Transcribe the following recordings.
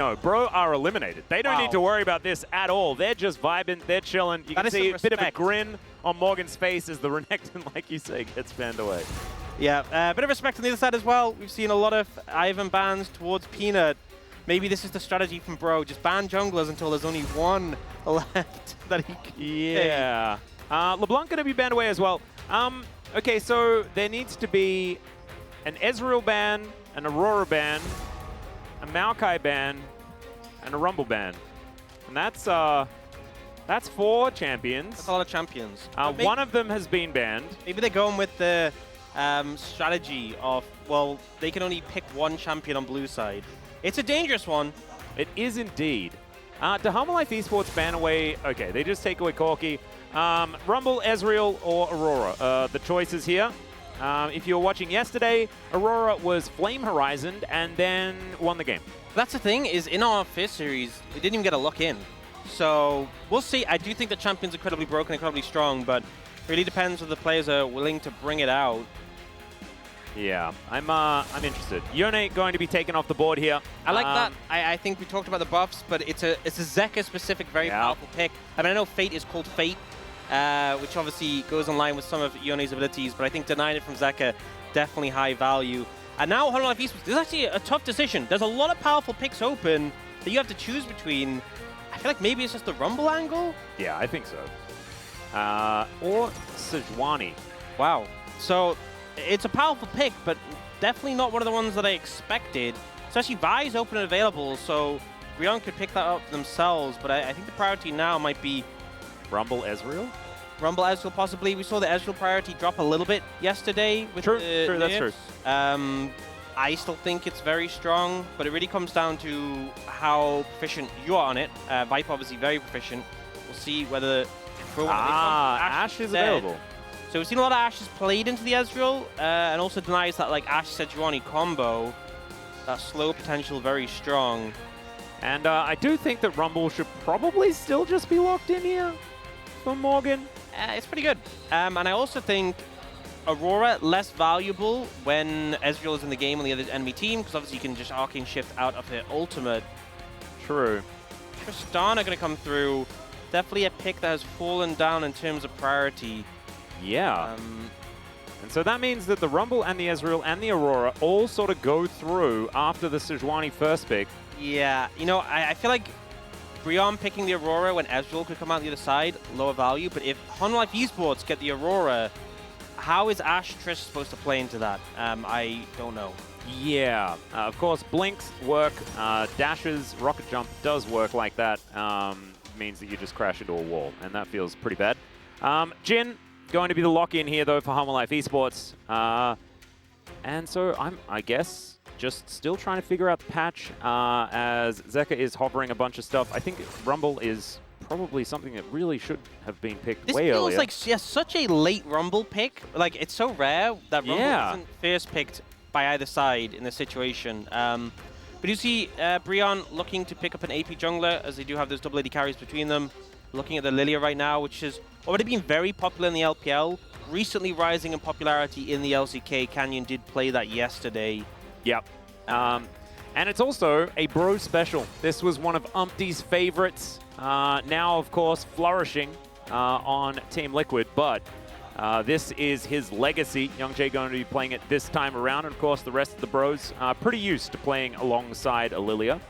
No, Bro are eliminated. They don't need to worry about this at all. They're just vibing. They're chilling. You can see a bit of a grin on Morgan's face as the Renekton, like you say, gets banned away. Yeah, a bit of respect on the other side as well. We've seen a lot of Ivan bans towards Peanut. Maybe this is the strategy from Bro. Just ban junglers until there's only one left that he can Yeah. LeBlanc going to be banned away as well. Okay, so there needs to be an Ezreal ban, an Aurora ban, a Maokai ban, and a Rumble ban. And that's 4 champions. That's a lot of champions. One of them has been banned. Maybe they're going with the strategy of, well, they can only pick one champion on blue side. It's a dangerous one. It is indeed. Do Home Life Esports ban away? Okay, they just take away Corki. Rumble, Ezreal, or Aurora. The choices here. If you were watching yesterday, Aurora was Flame Horizoned and then won the game. That's the thing, is in our first series, it didn't even get a lock in. So we'll see. I do think the champion's incredibly broken, incredibly strong, but it really depends whether the players are willing to bring it out. Yeah, I'm interested. Yone going to be taken off the board here. I like that. I think we talked about the buffs, but it's a Zeka-specific, very powerful pick. I mean, I know Fate is called Fate, which obviously goes in line with some of Yone's abilities, but I think denying it from Zeka, definitely high value. And now, Hollow Life Esports, this is actually a tough decision. There's a lot of powerful picks open that you have to choose between. I feel like maybe it's just the Rumble angle? Yeah, I think so. Or Sejuani. Wow. So it's a powerful pick, but definitely not one of the ones that I expected. Especially Vi's open and available, so Brion could pick that up themselves, but I think the priority now might be Rumble Ezreal? Rumble Ezreal, possibly. We saw the Ezreal priority drop a little bit yesterday. With True, that's true. I still think it's very strong, but it really comes down to how proficient you are on it. Vipe obviously very proficient. We'll see whether... Ashe is available. So we've seen a lot of Ashes played into the Ezreal, and also denies that like Ashe Sejuani combo. That slow potential very strong. And I do think that Rumble should probably still just be locked in here for Morgan. It's pretty good. And I also think Aurora less valuable when Ezreal is in the game on the other enemy team, because obviously you can just Arcane Shift out of her ultimate. True. Tristana going to come through. Definitely a pick that has fallen down in terms of priority. Yeah. And so that means that the Rumble and the Ezreal and the Aurora all sort of go through after the Sejuani first pick. Yeah, you know, I feel like Brion picking the Aurora when Ezreal could come out the other side, lower value, but if Hollow Life Esports get the Aurora, how is Ashe Trish supposed to play into that? I don't know. Yeah, of course, blinks work, dashes, rocket jump does work like that. Means that you just crash into a wall, and that feels pretty bad. Jhin going to be the lock-in here, though, for Hollow Life Esports. And so I guess, just still trying to figure out the patch as Zeka is hovering a bunch of stuff. I think Rumble is probably something that really should have been picked way earlier. This feels like such a late Rumble pick. Like, it's so rare that Rumble isn't first picked by either side in this situation. But you see Brion looking to pick up an AP jungler, as they do have those double AD carries between them. Looking at the Lilia right now, which has already been very popular in the LPL, recently rising in popularity in the LCK. Canyon did play that yesterday. Yep. And it's also a bro special. This was one of Umpty's favorites. Now, of course, flourishing on Team Liquid, but this is his legacy. Young Jay going to be playing it this time around, and of course the rest of the bros are pretty used to playing alongside a Lilia.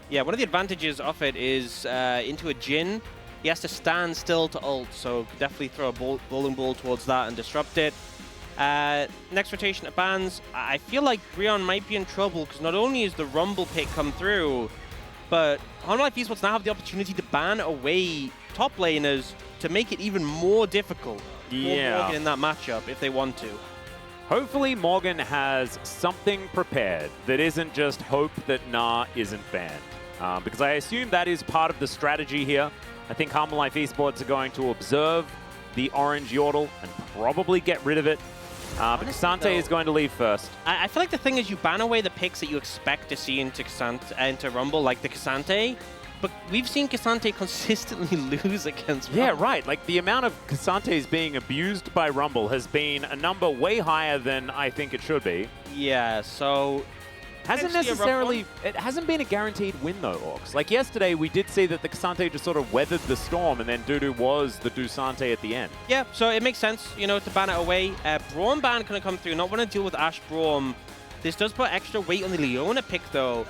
Yeah, one of the advantages of it is into a Jhin, he has to stand still to ult, so definitely throw a bowling ball towards that and disrupt it. Next rotation of bans, I feel like Brion might be in trouble, because not only is the Rumble pick come through, but Hollow Life Esports now have the opportunity to ban away top laners to make it even more difficult for Morgan in that matchup if they want to. Hopefully Morgan has something prepared that isn't just hope that Nah isn't banned. Because I assume that is part of the strategy here. I think Hollow Life Esports are going to observe the orange Yordle and probably get rid of it. But K'Sante is going to leave first. I feel like the thing is you ban away the picks that you expect to see into Rumble, like the K'Sante. But we've seen K'Sante consistently lose against Rumble. Yeah, right. Like, the amount of K'Santes being abused by Rumble has been a number way higher than I think it should be. Yeah, so Hasn't necessarily, it hasn't been a guaranteed win though, Orcs. Like yesterday, we did see that the K'Sante just sort of weathered the storm, and then Dudu was the Dusante at the end. Yeah, so it makes sense, you know, to ban it away. Braum ban can come through, not want to deal with Ashe Braum. This does put extra weight on the Leona pick though,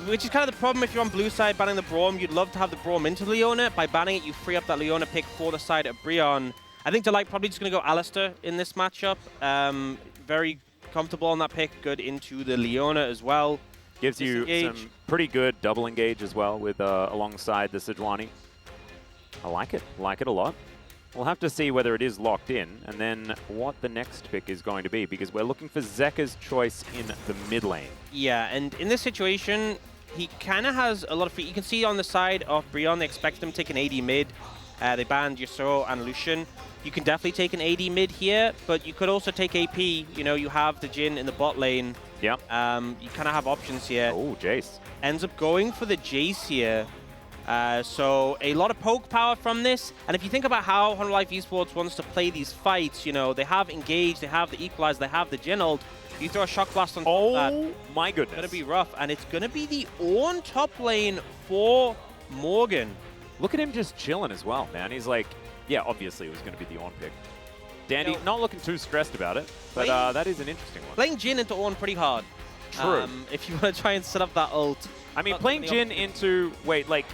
which is kind of the problem if you're on blue side banning the Braum. You'd love to have the Braum into Leona. By banning it, you free up that Leona pick for the side of Brion. I think Delight probably just going to go Alistair in this matchup. Very comfortable on that pick, good into the Leona as well. Gives you some pretty good double engage as well with alongside the Sejuani. I like it a lot. We'll have to see whether it is locked in and then what the next pick is going to be, because we're looking for Zekka's choice in the mid lane. Yeah, and in this situation, he kind of has a lot of free. You can see on the side of Brion, they expect him to take an AD mid. They banned Yasuo and Lucian. You can definitely take an AD mid here, but you could also take AP. You know, you have the Jhin in the bot lane. Yeah. You kind of have options here. Oh, Jace. Ends up going for the Jace here. So a lot of poke power from this. And if you think about how Honor Life Esports wants to play these fights, you know, they have Engage, they have the Equalize, they have the Jhin ult. You throw a Shock Blast on top of that. Oh my goodness. It's going to be rough. And it's going to be the Ornn top lane for Morgan. Look at him just chilling as well, man. He's like, yeah, obviously it was going to be the Ornn pick. Dandy, not looking too stressed about it, but that is an interesting one. Playing Jhin into Ornn pretty hard. True. If you want to try and set up that ult. I mean, playing Jhin into, wait, like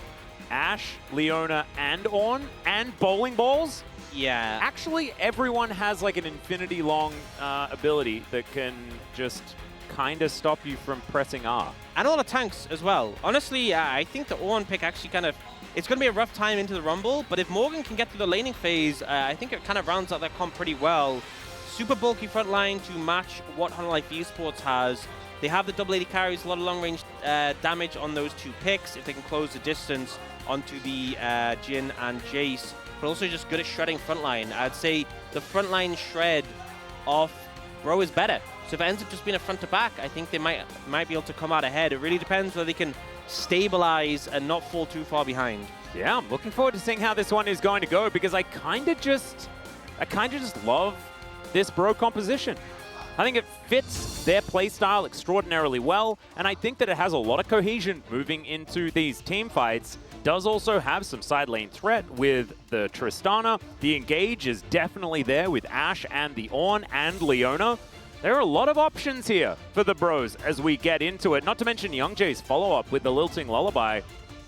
Ashe, Leona, and Ornn, and bowling balls? Yeah. Actually, everyone has like an infinity-long ability that can just kind of stop you from pressing R. And a lot of tanks as well. Honestly, I think the Ornn pick actually kind of... It's going to be a rough time into the Rumble, but if Morgan can get through the laning phase, I think it kind of rounds out their comp pretty well. Super bulky front line to match what Honor Life Esports has. They have the double AD carries, a lot of long-range damage on those two picks if they can close the distance onto the Jhin and Jace, but also just good at shredding frontline. I'd say the frontline shred of Bro is better. So if it ends up just being a front to back, I think they might be able to come out ahead. It really depends whether they can stabilize and not fall too far behind. Yeah, I'm looking forward to seeing how this one is going to go, because I kind of just love this Bro composition. I think it fits their playstyle extraordinarily well, and I think that it has a lot of cohesion moving into these team fights. Does also have some side lane threat with the Tristana. The engage is definitely there with Ashe and the Ornn and Leona. There are a lot of options here for the Bros as we get into it. Not to mention YoungJay's follow-up with the Lilting Lullaby.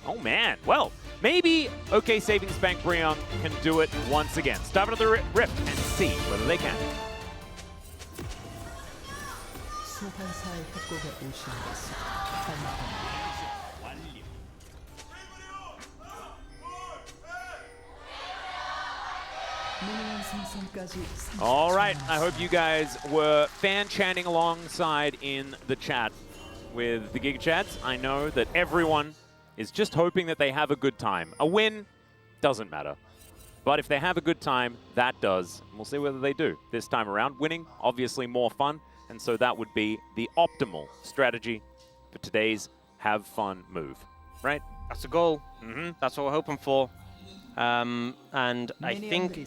Oh man, well, maybe OK Savings Bank Brion can do it once again. Stop into the Rift and see whether they can. All right, I hope you guys were fan chanting alongside in the chat with the Giga Chats. I know that everyone is just hoping that they have a good time. A win doesn't matter, but if they have a good time, that does. And we'll see whether they do this time around. Winning, obviously more fun, and so that would be the optimal strategy for today's have fun move, right? That's the goal. That's what we're hoping for. And I think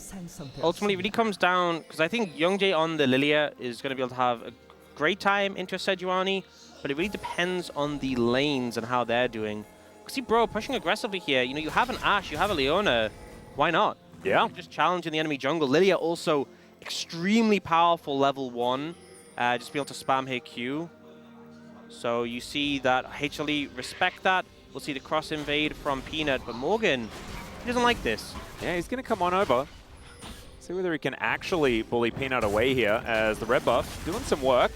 ultimately it really comes down, because I think YoungJay on the Lilia is going to be able to have a great time into a Sejuani, but it really depends on the lanes and how they're doing. See, Bro pushing aggressively here. You know, you have an Ashe, you have a Leona. Why not? Yeah. Just challenging the enemy jungle. Lilia also extremely powerful level 1. Just be able to spam her Q. So you see that HLE respect that. We'll see the cross invade from Peanut, but Morgan, he doesn't like this. Yeah, he's going to come on over. See whether he can actually bully Peanut away here, as the red buff doing some work.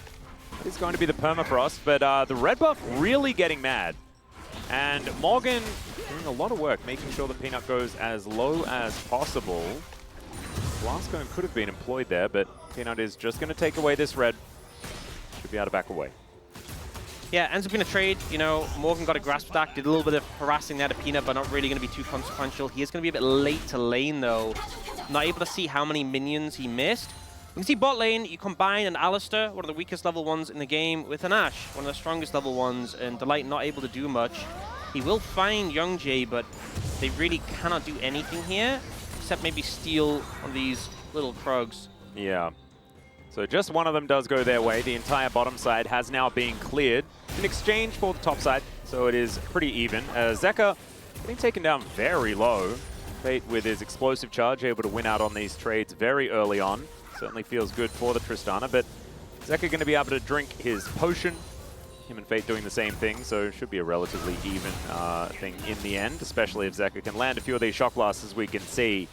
It's going to be the permafrost, but the red buff really getting mad. And Morgan doing a lot of work, making sure that Peanut goes as low as possible. Blast Cone could have been employed there, but Peanut is just going to take away this red. Should be able to back away. Yeah, ends up being a trade. You know, Morgan got a grasp stack, did a little bit of harassing there to Peanut, but not really going to be too consequential. He is going to be a bit late to lane, though. Not able to see how many minions he missed. You can see bot lane, you combine an Alistair, one of the weakest level 1s in the game, with an Ashe, one of the strongest level 1s, and Delight not able to do much. He will find YoungJay, but they really cannot do anything here, except maybe steal one of these little Krugs. Yeah. So just one of them does go their way. The entire bottom side has now been cleared. in exchange for the top side, so it is pretty even. Zeka getting taken down very low. Fate with his explosive charge able to win out on these trades very early on. Certainly feels good for the Tristana, but Zeka going to be able to drink his potion. Him and Fate doing the same thing, so it should be a relatively even thing in the end, especially if Zeka can land a few of these shock blasts, as we can see.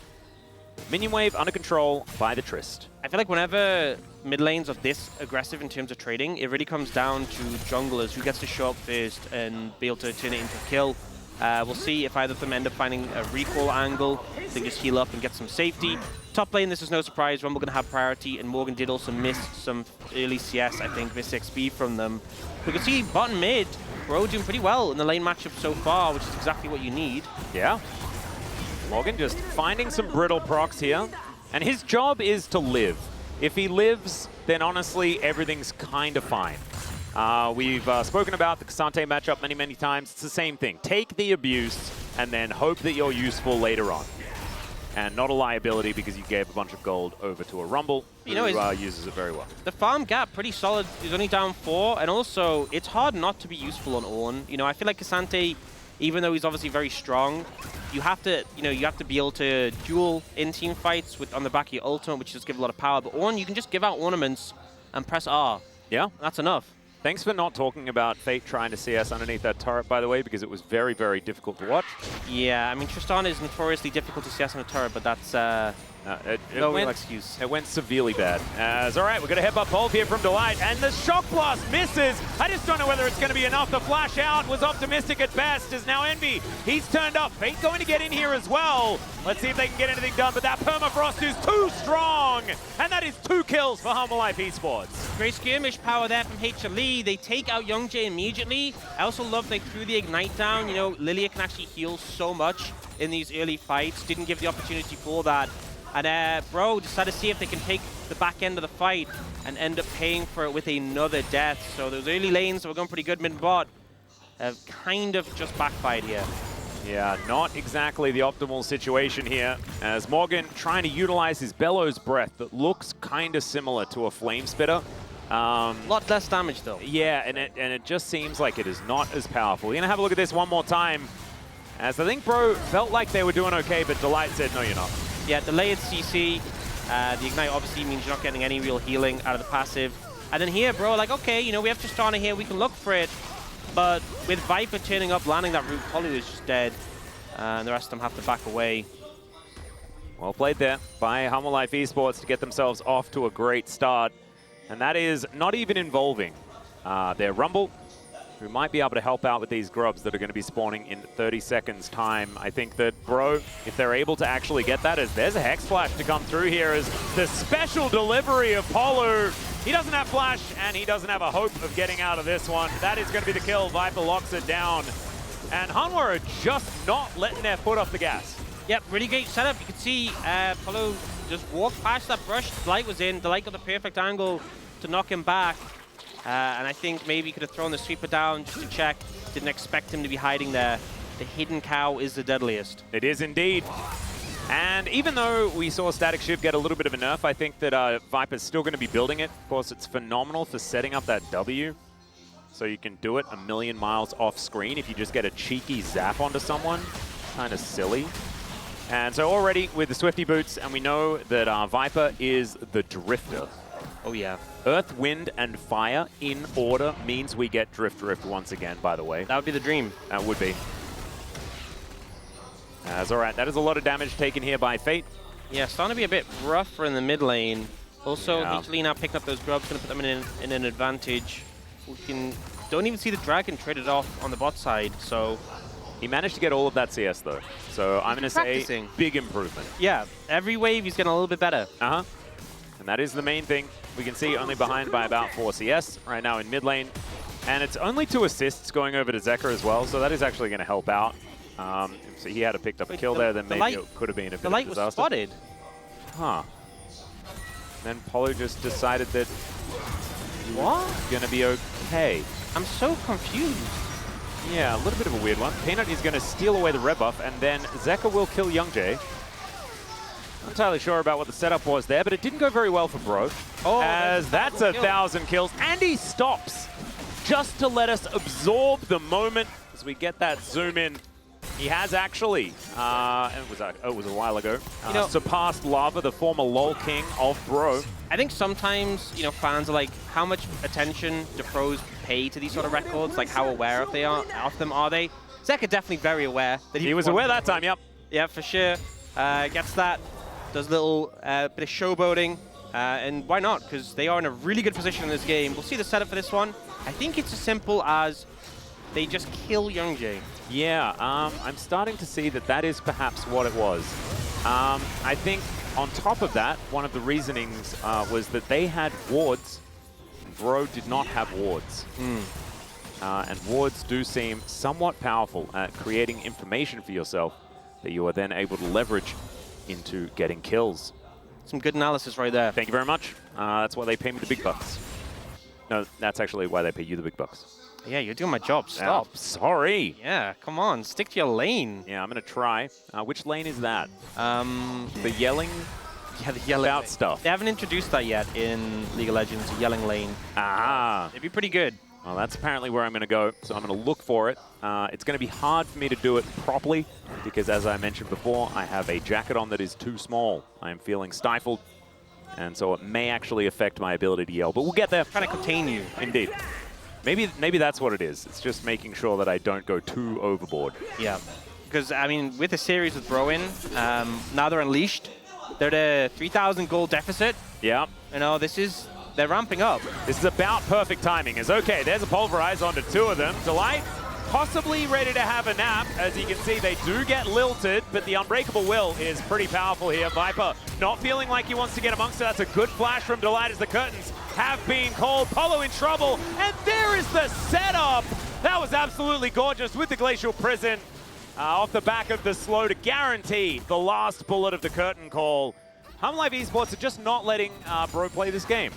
Minion wave under control by the Trist. I feel like whenever mid lanes are this aggressive in terms of trading, it really comes down to junglers who gets to show up first and be able to turn it into a kill. We'll see if either of them end up finding a recall angle, they just heal up and get some safety. Top lane, this is no surprise, Rumble going to have priority, and Morgan did also miss some early CS, I think, miss XP from them. We can see bottom mid, Bro doing pretty well in the lane matchup so far, which is exactly what you need. Yeah. Morgan just finding some brittle procs here, and his job is to live. If he lives, then honestly, everything's kind of fine. We've spoken about the K'Sante matchup many times. It's the same thing. Take the abuse and then hope that you're useful later on. And not a liability because you gave a bunch of gold over to a Rumble who uses it very well. The farm gap, pretty solid. He's only down 4, and also, it's hard not to be useful on Ornn. You know, I feel like K'Sante, even though he's obviously very strong, you have to, you have to be able to duel in team fights on the back of your ultimate, which just give a lot of power. But Ornn, you can just give out ornaments and press R. Yeah. That's enough. Thanks for not talking about Fate trying to CS underneath that turret, by the way, because it was very difficult to watch. Yeah, I mean, Tristana is notoriously difficult to CS on a turret, but that's no real excuse. It went severely bad. All right, we're going to headbutt Pulp here from Delight, and the Shock Blast misses. I just don't know whether it's going to be enough. The flash out was optimistic at best, as now Envy, he's turned up. Fate going to get in here as well. Let's see if they can get anything done, but that Permafrost is too strong, and that is 2 kills for Humble Life Esports. Great skirmish power there from HLE. They take out Youngjae immediately. I also love they threw the Ignite down. You know, Lilia can actually heal so much in these early fights. Didn't give the opportunity for that. And Bro decided to see if they can take the back end of the fight and end up paying for it with another death. So those early lanes that were going pretty good mid and bot have kind of just backfired here. Yeah, not exactly the optimal situation here, as Morgan trying to utilize his Bellows Breath that looks kind of similar to a Flame Spitter. A lot less damage though. Yeah, and it just seems like it is not as powerful. We're going to have a look at this one more time, as I think Bro felt like they were doing okay, but Delight said, no, you're not. Yeah, delayed CC. The Ignite obviously means you're not getting any real healing out of the passive. And then here, Bro, like, okay, you know, we have Tristana here, we can look for it. But with Viper turning up, landing that root, Polly is just dead. And the rest of them have to back away. Well played there by Humble Life Esports to get themselves off to a great start. And that is not even involving their Rumble, who might be able to help out with these grubs that are going to be spawning in 30 seconds time. I think that Bro, if they're able to actually get that, as there's a Hex Flash to come through here as the special delivery of Polu. He doesn't have Flash, and he doesn't have a hope of getting out of this one. That is going to be the kill. Viper locks it down. And Hanwha are just not letting their foot off the gas. Yep, really great setup. You can see Polu just walked past that brush. Delight was in. Delight got the perfect angle to knock him back. And I think maybe he could have thrown the sweeper down just to check. Didn't expect him to be hiding there. The hidden cow is the deadliest. It is indeed. And even though we saw Static Shiv get a little bit of a nerf, I think that Viper's still going to be building it. Of course, it's phenomenal for setting up that W. So you can do it a million miles off screen if you just get a cheeky zap onto someone. Kind of silly. And so already with the Swifty boots, and we know that Viper is the drifter. Oh yeah. Earth, Wind, and Fire in order means we get Drift once again, by the way. That would be the dream. That would be. That's all right. That is a lot of damage taken here by Fate. Yeah, starting to be a bit rougher in the mid lane. Also, HLE now picking up those grubs, going to put them in an advantage. We don't even see the Dragon traded off on the bot side, so... He managed to get all of that CS, though. So I'm going to say big improvement. Yeah, every wave he's getting a little bit better. Uh-huh. And that is the main thing. We can see only behind by about 4 CS right now in mid lane. And it's only 2 assists going over to Zeka as well, so that is actually going to help out. So he had to pick up a kill there, then maybe it could have been a bit of a disaster. The light was spotted. Huh. Then Polu just decided that he was going to be okay. I'm so confused. Yeah, a little bit of a weird one. Peanut is going to steal away the red buff, and then Zeka will kill Youngjae. Not entirely sure about what the setup was there, but it didn't go very well for Bro. Oh, as that's 1,000 kills, and he stops. just to let us absorb the moment as we get that zoom in. He has actually, and it was a while ago, surpassed Lava, the former LoL king of Bro. I think sometimes, fans are like, how much attention do pros pay to these sort of records? Like, how aware of them are they? Zeka definitely very aware. That he was aware that time, yep. Yeah, for sure. Gets that, does a little bit of showboating, and why not? Because they are in a really good position in this game. We'll see the setup for this one. I think it's as simple as they just kill Youngjae. Yeah, I'm starting to see that is perhaps what it was. I think on top of that, one of the reasonings was that they had wards, and Bro did not have wards. And wards do seem somewhat powerful at creating information for yourself that you are then able to leverage into getting kills. Some good analysis right there. Thank you very much. That's why they pay me the big bucks. No, that's actually why they pay you the big bucks. Yeah, you're doing my job. Stop. Oh, sorry. Yeah, come on. Stick to your lane. Yeah, I'm going to try. Which lane is that? The yelling? Yeah, the yelling about stuff. They haven't introduced that yet in League of Legends, a yelling lane. Ah. It'd be pretty good. Well, that's apparently where I'm going to go, so I'm going to look for it. It's going to be hard for me to do it properly because, as I mentioned before, I have a jacket on that is too small. I am feeling stifled, and so it may actually affect my ability to yell, but we'll get there. Trying to contain you. Indeed. Maybe that's what it is. It's just making sure that I don't go too overboard. Yeah, because, I mean, with the series with Bro in, now they're unleashed. They're the 3,000 gold deficit. Yeah. They're ramping up. This is about perfect timing. Okay, there's a pulverize onto two of them. Delight possibly ready to have a nap. As you can see, they do get lilted, but the Unbreakable Will is pretty powerful here. Viper not feeling like he wants to get amongst it. That's a good flash from Delight as the curtains have been called. Polo in trouble, and there is the setup. That was absolutely gorgeous with the Glacial Prison off the back of the slow to guarantee the last bullet of the curtain call. HLE Esports are just not letting Bro play this game.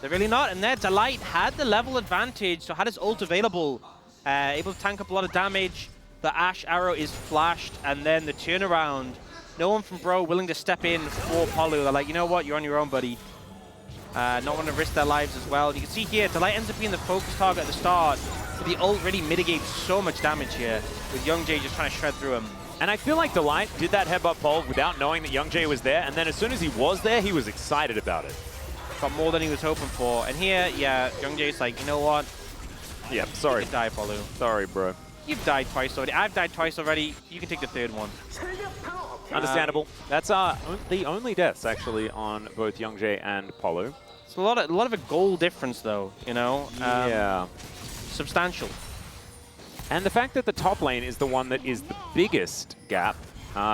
They're really not, and their Delight had the level advantage, so had his ult available, able to tank up a lot of damage. The Ash arrow is flashed, and then the turnaround. No one from Bro willing to step in for Polu. They're like, you know what, you're on your own, buddy. Not want to risk their lives as well. You can see here, Delight ends up being the focus target at the start, but the ult really mitigates so much damage here, with Youngjae just trying to shred through him. And I feel like Delight did that headbutt pole without knowing that Youngjae was there, and then as soon as he was there, he was excited about it. Got more than he was hoping for. And here, yeah, Youngjae's like, you know what? Yeah, sorry. You can die, Polu. Sorry, bro. You've died twice already. I've died twice already. You can take the third one. Understandable. That's the only deaths, actually, on both Youngjae and Polu. It's a lot of a goal difference, though, yeah. Substantial. And the fact that the top lane is the one that is the biggest gap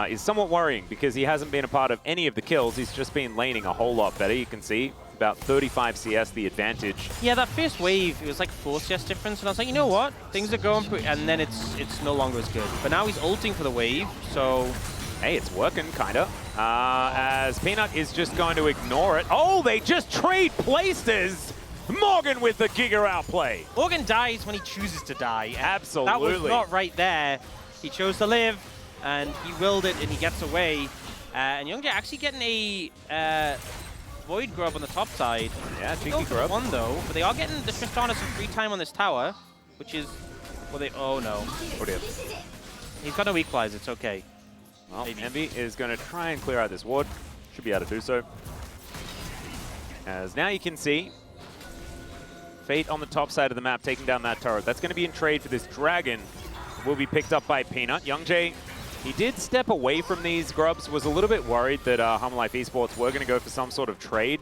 is somewhat worrying because he hasn't been a part of any of the kills. He's just been laning a whole lot better. You can see about 35 CS the advantage. Yeah, that first wave, it was like 4 CS difference, and I was like, you know what? Things are going pretty, and then it's no longer as good. But now he's ulting for the wave, so... Hey, it's working, kinda. As Peanut is just going to ignore it. Oh, they just trade places! Morgan with the Giga outplay. Morgan dies when he chooses to die. Absolutely. That was not right there. He chose to live, and he willed it, and he gets away. And Youngjae actually getting a Void Grub on the top side. Yeah, cheeky grub. One though, but they are getting the Tristana some free time on this tower, which is... Well, oh no. Oh dear. He's got no equalize, it's okay. Well, Envy is going to try and clear out this ward. Should be able to do so. As now you can see, Fate on the top side of the map taking down that turret. That's going to be in trade for this dragon. Will be picked up by Peanut. Youngjae, he did step away from these grubs, was a little bit worried that HLE Esports were going to go for some sort of trade.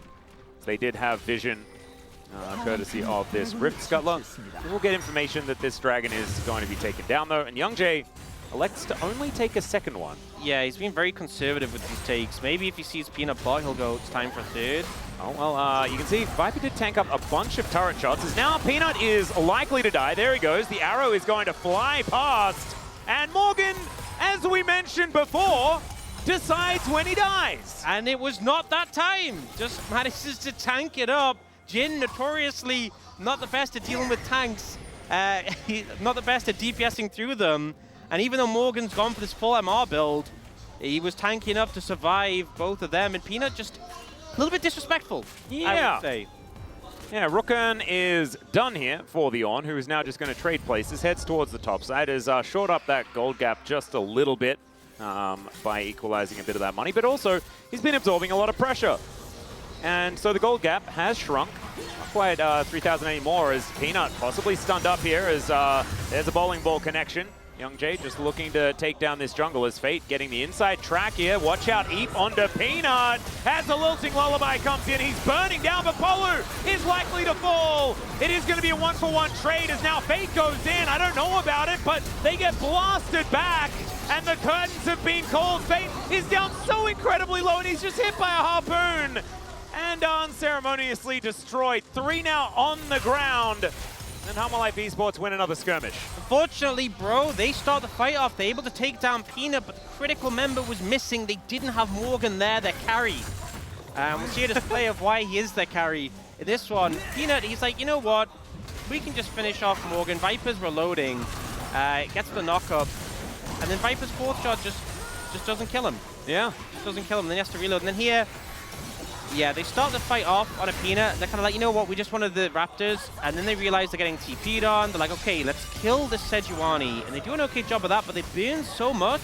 They did have vision, courtesy of this Rift Scuttler. We'll get information that this dragon is going to be taken down though, and Youngjae elects to only take a second one. Yeah, he's been very conservative with these takes. Maybe if he sees Peanut bot, he'll go, it's time for third. Oh, well, you can see Viper did tank up a bunch of turret shots. As now Peanut is likely to die. There he goes. The arrow is going to fly past. And Morgan, as we mentioned before, decides when he dies. And it was not that time. Just manages to tank it up. Jin, notoriously not the best at dealing with tanks. Not the best at DPSing through them. And even though Morgan's gone for this full MR build, he was tanky enough to survive both of them. And Peanut just a little bit disrespectful, yeah. I would say. Yeah, Rooken is done here for the On, who is now just going to trade places, heads towards the top side, has shored up that gold gap just a little bit by equalizing a bit of that money, but also he's been absorbing a lot of pressure. And so the gold gap has shrunk. Not quite 3,000 anymore, as Peanut possibly stunned up here as there's a bowling ball connection. Young Jay just looking to take down this jungle as Fate getting the inside track here. Watch out, Eep onto Peanut. As the lilting lullaby comes in, he's burning down, but Polu is likely to fall. It is going to be a 1-for-1 trade as now Fate goes in. I don't know about it, but they get blasted back. And the curtains have been called. Fate is down so incredibly low, and he's just hit by a harpoon. And unceremoniously destroyed. 3 now on the ground. And Hummerlife Esports win another skirmish. Unfortunately, bro, they start the fight off. They're able to take down Peanut, but the critical member was missing. They didn't have Morgan there, their carry. We'll see a display of why he is their carry. In this one, Peanut, he's like, you know what? We can just finish off Morgan. Viper's reloading. Gets the knock-up. And then Viper's 4th shot just doesn't kill him. Yeah. Just doesn't kill him. Then he has to reload. And then here, yeah, they start the fight off on a Peanut. They're kind of like, you know what, we just wanted the Raptors. And then they realize they're getting TP'd on. They're like, okay, let's kill the Sejuani. And they do an okay job of that, but they burn so much.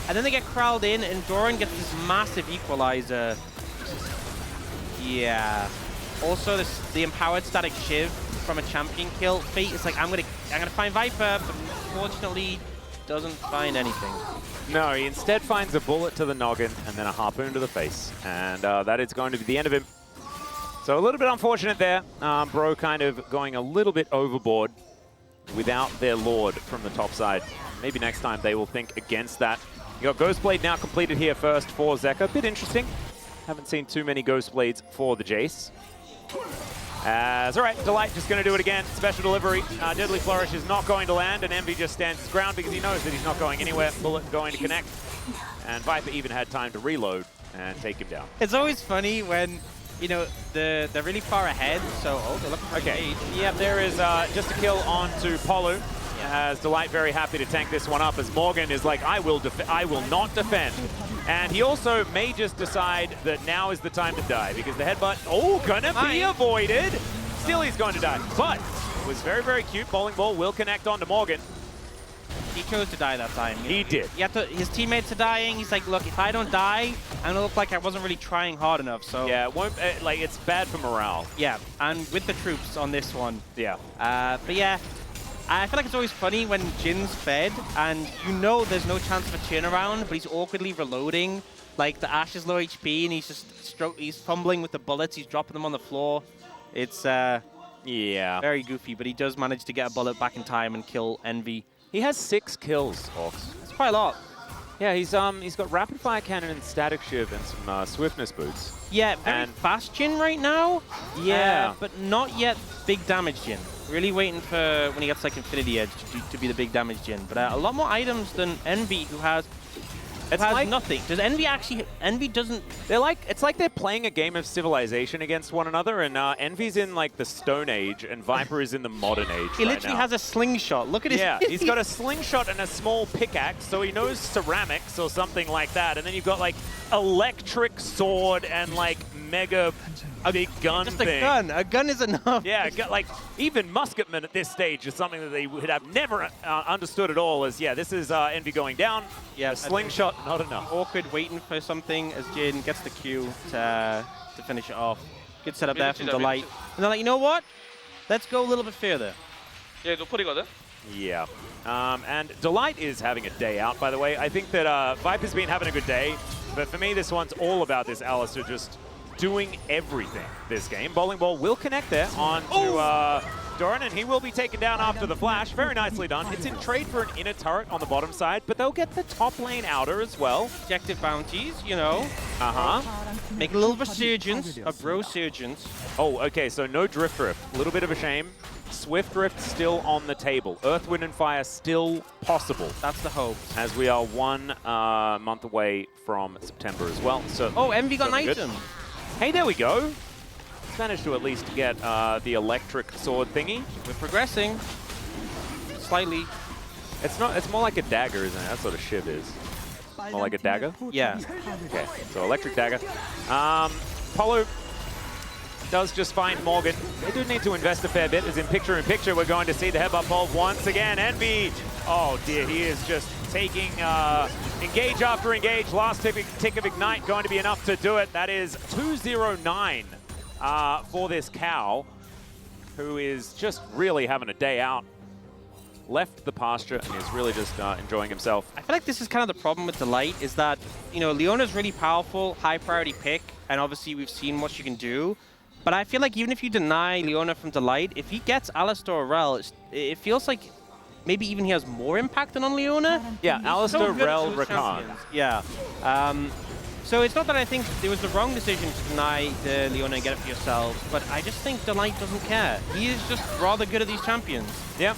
And then they get crowded in, and Doran gets this massive equalizer. Yeah. Also, the empowered static shiv from a champion kill. Fate is like, I'm gonna find Viper, but unfortunately doesn't find anything. No, he instead finds a bullet to the noggin and then a harpoon to the face. And that is going to be the end of him. So a little bit unfortunate there. Bro kind of going a little bit overboard without their Lord from the top side. Maybe next time they will think against that. You got Ghostblade now completed here first for Zeka. A bit interesting. Haven't seen too many Ghostblades for the Jace. All right, Delight just going to do it again. Special delivery. Deadly Flourish is not going to land, and Envy just stands his ground because he knows that he's not going anywhere. Bullet going to connect. And Viper even had time to reload and take him down. It's always funny when, you know, they're really far ahead, so, oh, they're looking for okay. Yeah, there is just a kill onto Polu. As Delight very happy to tank this one up, as Morgan is like, I will not defend. And he also may just decide that now is the time to die, because the headbutt, gonna be avoided. Still he's going to die, but it was very, very cute. Bowling ball will connect onto Morgan. He chose to die that time. He did. His teammates are dying. He's like, look, if I don't die, I'm gonna look like I wasn't really trying hard enough. So yeah, it won't, like, it's bad for morale. Yeah, and with the troops on this one. Yeah. But yeah, I feel like it's always funny when Jin's fed, and you know there's no chance of a turnaround, but he's awkwardly reloading. Like, the Ashe is low HP, and he's just he's fumbling with the bullets. He's dropping them on the floor. It's yeah, very goofy, but he does manage to get a bullet back in time and kill Envy. He has 6 kills, Hawks. That's quite a lot. Yeah, he's got rapid fire cannon and static shiv and some swiftness boots. Yeah, very fast Jin right now. Yeah, but not yet big damage Jin. Really waiting for when he gets like Infinity Edge to be the big damage Jin. But a lot more items than Envy, who has nothing. Does Envy actually? Envy doesn't. It's like they're playing a game of Civilization against one another, and Envy's in like the Stone Age, and Viper is in the Modern Age. He literally has a slingshot. Look at his. Yeah, he's got a slingshot and a small pickaxe, so he knows ceramics or something like that. And then you've got like electric sword and like mega big gun just thing. A gun. A gun is enough. Yeah, like even musketmen at this stage is something that they would have never understood at all. As yeah, this is Envy going down. Yeah, a slingshot, not enough. Awkward waiting for something as Jin gets the Q to finish it off. Good setup there from Delight. And they're like, you know what? Let's go a little bit further. Yeah, 노플이거든. Yeah. And Delight is having a day out, by the way. I think that Viper's been having a good day, but for me, this one's all about this Alistair just doing everything this game. Bowling ball will connect there onto Doran, and he will be taken down after the flash. Very nicely done. It's in trade for an inner turret on the bottom side, but they'll get the top lane outer as well. Objective bounties, you know. Make a little resurgence, a bro-surgence. Oh, okay, so no Drift. A little bit of a shame. Swift Drift still on the table. Earth, Wind, and Fire still possible. That's the hope. As we are 1 month away from September as well. So Envy got an item. Hey, there we go. Managed to at least get the electric sword thingy. We're progressing. Slightly. It's not. It's more like a dagger, isn't it? That's what a shiv is. More like a dagger? Yeah. Okay, so electric dagger. Polu does just find Morgan. They do need to invest a fair bit, as in picture-in-picture, we're going to see the headbutt pole once again. Envy, oh dear, he is just taking engage after engage. Last tick of Ignite going to be enough to do it. That is 209 for this cow, who is just really having a day out. Left the pasture and is really just enjoying himself. I feel like this is kind of the problem with Delight, is that, you know, Leona's really powerful, high priority pick, and obviously we've seen what she can do. But I feel like even if you deny Leona from Delight, if he gets Alistar or Rel, it feels like maybe even he has more impact than on Leona. Yeah, Alistar, Rel, Rakan. Yeah. So it's not that I think it was the wrong decision to deny the Leona and get it for yourselves, but I just think Delight doesn't care. He is just rather good at these champions. Yep.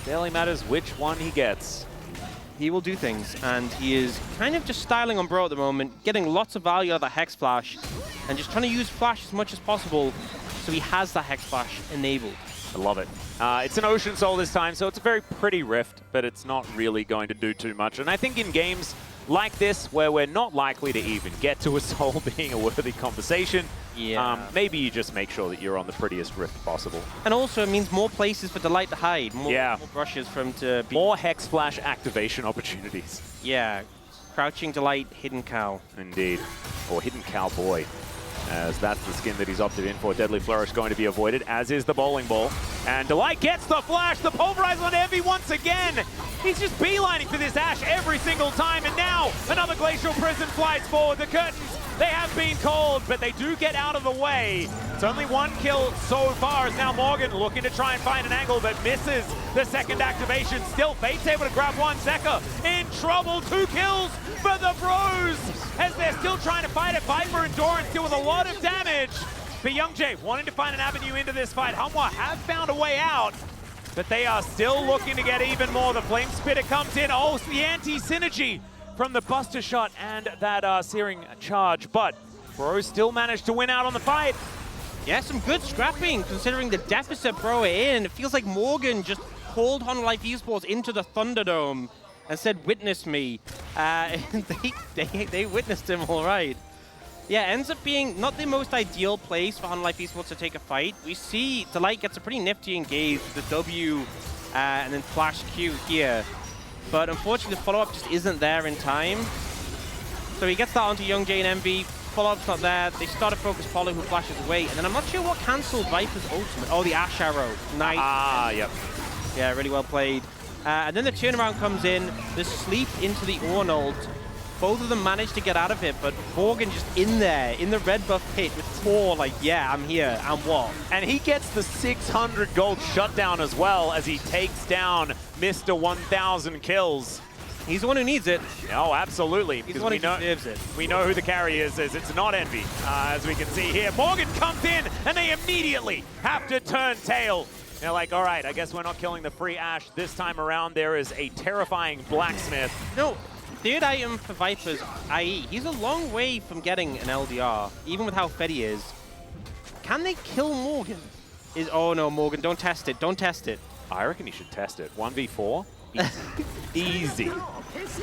Barely matters which one he gets. He will do things, and he is kind of just styling on Bro at the moment, getting lots of value out of the Hex Flash, and just trying to use Flash as much as possible so he has the Hex Flash enabled. I love it. It's an Ocean Soul this time, so it's a very pretty Rift, but it's not really going to do too much. And I think in games like this, where we're not likely to even get to a Soul being a worthy conversation, maybe you just make sure that you're on the prettiest Rift possible. And also it means more places for Delight to hide, more brushes for him to be... More Hex Flash activation opportunities. Yeah, Crouching Delight, Hidden Cow. Indeed. Or Hidden Cowboy, as that's the skin that he's opted in for. Deadly Flourish going to be avoided, as is the Bowling Ball. And Delight gets the flash, the Pulverize on Envy once again. He's just beelining for this Ashe every single time, and now another Glacial Prison flies forward. The curtains, they have been called, but they do get out of the way. It's only one kill so far, as now Morgan looking to try and find an angle, but misses the second activation. Still, Fate's able to grab one. Zeka in trouble. 2 kills for the Bros, as they're still trying to fight it. Viper and Doran still with a lot of damage. But Young Jay wanting to find an avenue into this fight. Hanwha have found a way out, but they are still looking to get even more. The Flame Spitter comes in. Oh, it's the anti-synergy from the Buster Shot and that Searing Charge. But Bros still managed to win out on the fight. Yeah, some good scrapping considering the deficit Bro are in. It feels like Morgan just pulled Life Esports into the Thunderdome and said, "Witness me." They witnessed him all right. Yeah, ends up being not the most ideal place for Life Esports to take a fight. We see Delight gets a pretty nifty engage with the W and then flash Q here. But unfortunately, the follow-up just isn't there in time. So he gets that onto Young Jay and Envy. Follow-up's not there. They start to focus Polo, who flashes away. And then I'm not sure what cancelled Viper's ultimate. Oh, the Ash Arrow. Nice. Yep. Yeah, really well played. And then the turnaround comes in. The sleep into the Arnold. Both of them managed to get out of it, but Morgan just in there, in the red buff pit with 4, like, yeah, I'm here, and what? And he gets the 600 gold shutdown as well, as he takes down Mr. 1000 kills. He's the one who needs it. Oh, absolutely. He's the one who deserves it. We know who the carry is, as it's not Envy, as we can see here. Morgan comes in, and they immediately have to turn tail. They're like, all right, I guess we're not killing the free Ashe this time around. There is a terrifying Blacksmith. No. Third item for Viper's IE. He's a long way from getting an LDR, even with how fed he is. Can they kill Morgan? Oh no, Morgan, don't test it. Don't test it. I reckon he should test it. 1v4? Easy.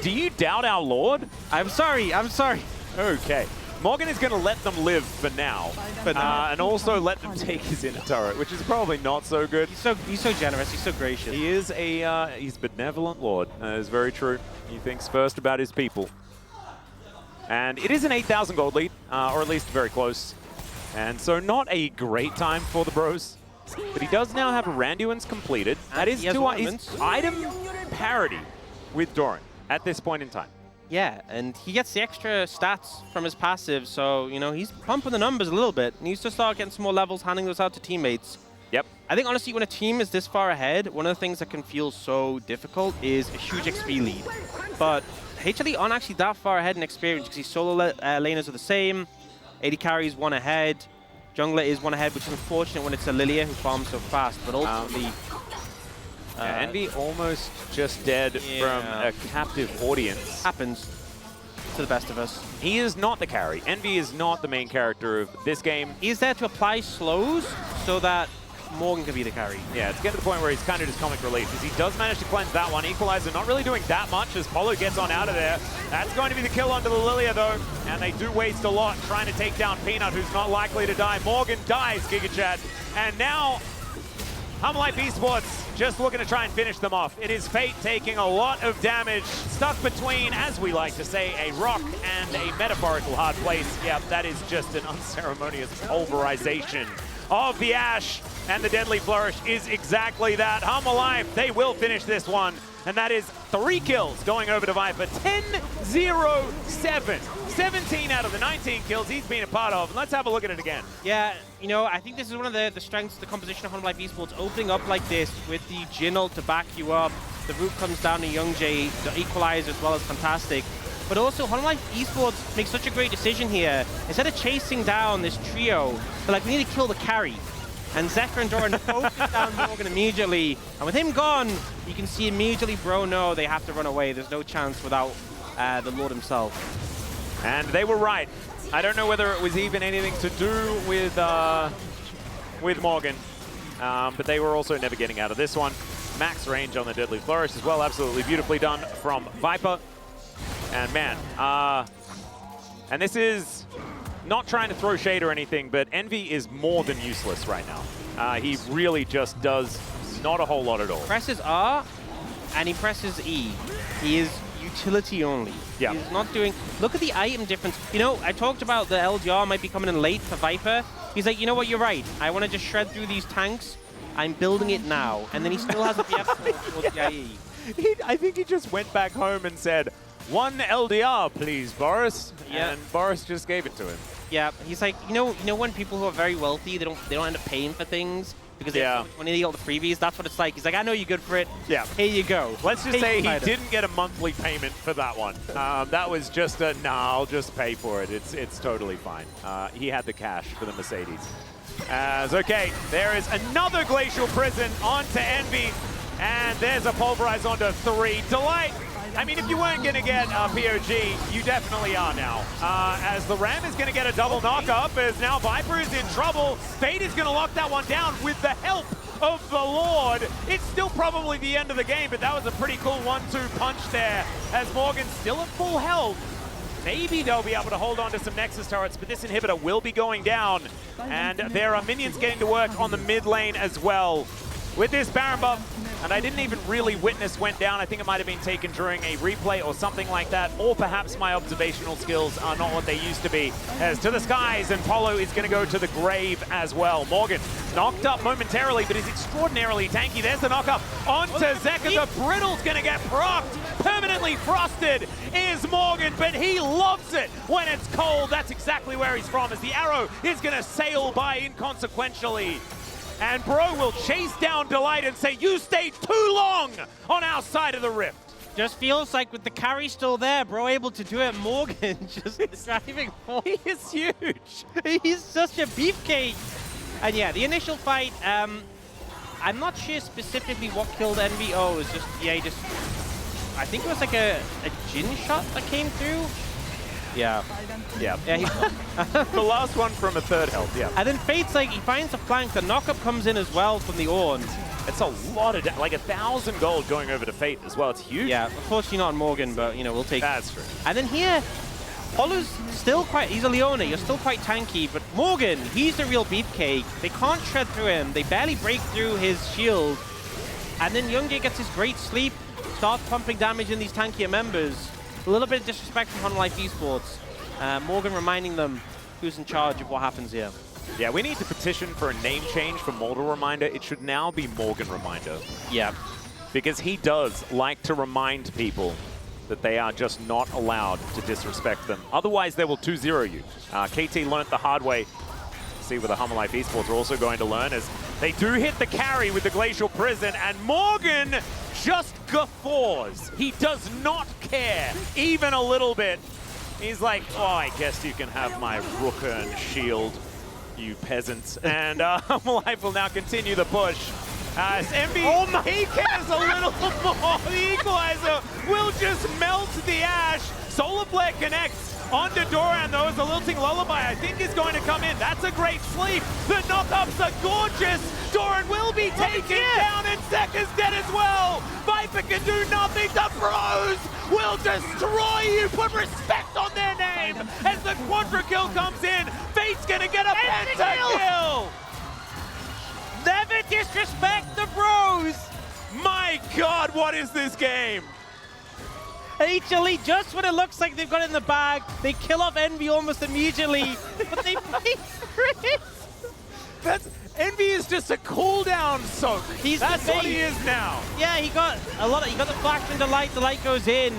Do you doubt our Lord? I'm sorry. I'm sorry. Okay. Morgan is going to let them live for now. And also let them take his inner turret, which is probably not so good. He's so generous. He's so gracious. He is he's benevolent Lord. That is very true. He thinks first about his people. And it is an 8,000 gold lead, or at least very close. And so not a great time for the Bros. But he does now have Randuin's completed. That is his item parity with Doran at this point in time. Yeah, and he gets the extra stats from his passive, so, you know, he's pumping the numbers a little bit. He needs to start getting some more levels, handing those out to teammates. Yep. I think, honestly, when a team is this far ahead, one of the things that can feel so difficult is a huge XP lead. But HLE aren't actually that far ahead in experience, because these solo laners are the same. AD carries 1 ahead. Jungler is 1 ahead, which is unfortunate when it's a Lilia who farms so fast, but ultimately... Envy almost just dead from a captive audience. Happens to the best of us. He is not the carry. Envy is not the main character of this game. He's there to apply slows so that Morgan can be the carry. Yeah, it's getting to the point where he's kind of just comic relief, because he does manage to cleanse that one. Equalizer not really doing that much as Polo gets on out of there. That's going to be the kill onto the Lilia, though. And they do waste a lot trying to take down Peanut, who's not likely to die. Morgan dies, GigaChat. And now, Life Esports just looking to try and finish them off. It is Fate taking a lot of damage, stuck between, as we like to say, a rock and a metaphorical hard place. Yeah, that is just an unceremonious pulverization of the Ashe, and the Deadly Flourish is exactly that. Alive, they will finish this one, and that is 3 kills going over to Viper. 10-0-7. 17 out of the 19 kills he's been a part of. And let's have a look at it again. Yeah, you know, I think this is one of the strengths of the composition of Life Esports, opening up like this with the Jhin ult to back you up. The root comes down to Youngjae, the equalizer as well as fantastic. But also, Life Esports makes such a great decision here. Instead of chasing down this trio, they're like, we need to kill the carry. And Zeka and Doran focus down Morgan immediately. And with him gone, you can see immediately, bro, no, they have to run away. There's no chance without the Lord himself. And they were right. I don't know whether it was even anything to do with Morgan, but they were also never getting out of this one. Max range on the Deadly Flourish as well, absolutely beautifully done from Viper. And man, and this is not trying to throw shade or anything, but Envy is more than useless right now. He really just does not a whole lot at all. Presses R, and he presses E. He is utility only. Yeah. He's not doing... Look at the item difference. You know, I talked about the LDR might be coming in late for Viper. He's like, you know what, you're right. I want to just shred through these tanks. I'm building it now. And then he still has a BF towards the IE. I think he just went back home and said, 1 LDR, please, Boris. Yeah. And Boris just gave it to him. Yeah, he's like, you know when people who are very wealthy, they don't end up paying for things because they have so much money, they get all the freebies. That's what it's like. He's like, I know you're good for it. Yeah. Here you go. Let's just say he didn't get a monthly payment for that one. That was just a, nah, I'll just pay for it. It's totally fine. He had the cash for the Mercedes. Okay, there is another Glacial Prison onto Envy. And there's a Pulverize onto 3. Delight. I mean, if you weren't going to get POG, you definitely are now. As the Ram is going to get a double knock-up, as now Viper is in trouble. Fate is going to lock that one down with the help of the Lord. It's still probably the end of the game, but that was a pretty cool 1-2 punch there. As Morgan's still at full health. Maybe they'll be able to hold on to some Nexus turrets, but this inhibitor will be going down. And there are minions getting to work on the mid lane as well. With this Baron buff, and I didn't even really witness went down. I think it might have been taken during a replay or something like that, or perhaps my observational skills are not what they used to be. As to the skies, and Polo is going to go to the grave as well. Morgan knocked up momentarily, but is extraordinarily tanky. There's the knock-up onto Zeka. The Brittle's going to get procced. Permanently frosted is Morgan, but he loves it when it's cold. That's exactly where he's from, as the arrow is going to sail by inconsequentially. And Bro will chase down Delight and say, you stayed too long on our side of the rift. Just feels like with the carry still there, Bro able to do it. Morgan just driving forward. He is huge. He's such a beefcake. And yeah, the initial fight, I'm not sure specifically what killed Envy. Oh, it was just, yeah, I think it was like a Jhin shot that came through. Yeah. Yeah. Yeah. The last one from a third health, yeah. And then Fate's like, he finds the flank. The knockup comes in as well from the Ornn. It's a lot of, like 1,000 gold going over to Fate as well. It's huge. Yeah, unfortunately not Morgan, but, you know, we'll take That's true. And then here, Polo's still quite, he's a Leona, you're still quite tanky, but Morgan, he's the real beefcake. They can't shred through him. They barely break through his shield. And then Youngjae gets his great sleep, starts pumping damage in these tankier members. A little bit of disrespect from Life Esports. Morgan reminding them who's in charge of what happens here. Yeah, we need to petition for a name change for Mortal Reminder. It should now be Morgan Reminder. Yeah. Because he does like to remind people that they are just not allowed to disrespect them. Otherwise, they will 2-0 you. KT learnt the hard way. See whether Life Esports are also going to learn, as they do hit the carry with the Glacial Prison, and Morgan just guffaws. He does not care, even a little bit. He's like, oh, I guess you can have my Rook-earned shield, you peasants. And Life will now continue the push. Envy, Oh my he cares a little more. The equalizer will just melt the Ash. Solar Flare connects onto Doran, though, as the lilting lullaby, I think, is going to come in. That's a great sleep. The knockups are gorgeous. Doran will be taken down, and Sekka's dead as well. Viper can do nothing. The Bros will destroy you. Put respect on their name as the quadra kill comes in. Fate's going to get a pentakill. Never disrespect the Bros. My God, what is this game? HLE, just when it looks like they've got it in the bag, they kill off Envy almost immediately, but they pay for it. Envy is just a cooldown soak. That's what he is now. Yeah, he got the flash from the light goes in,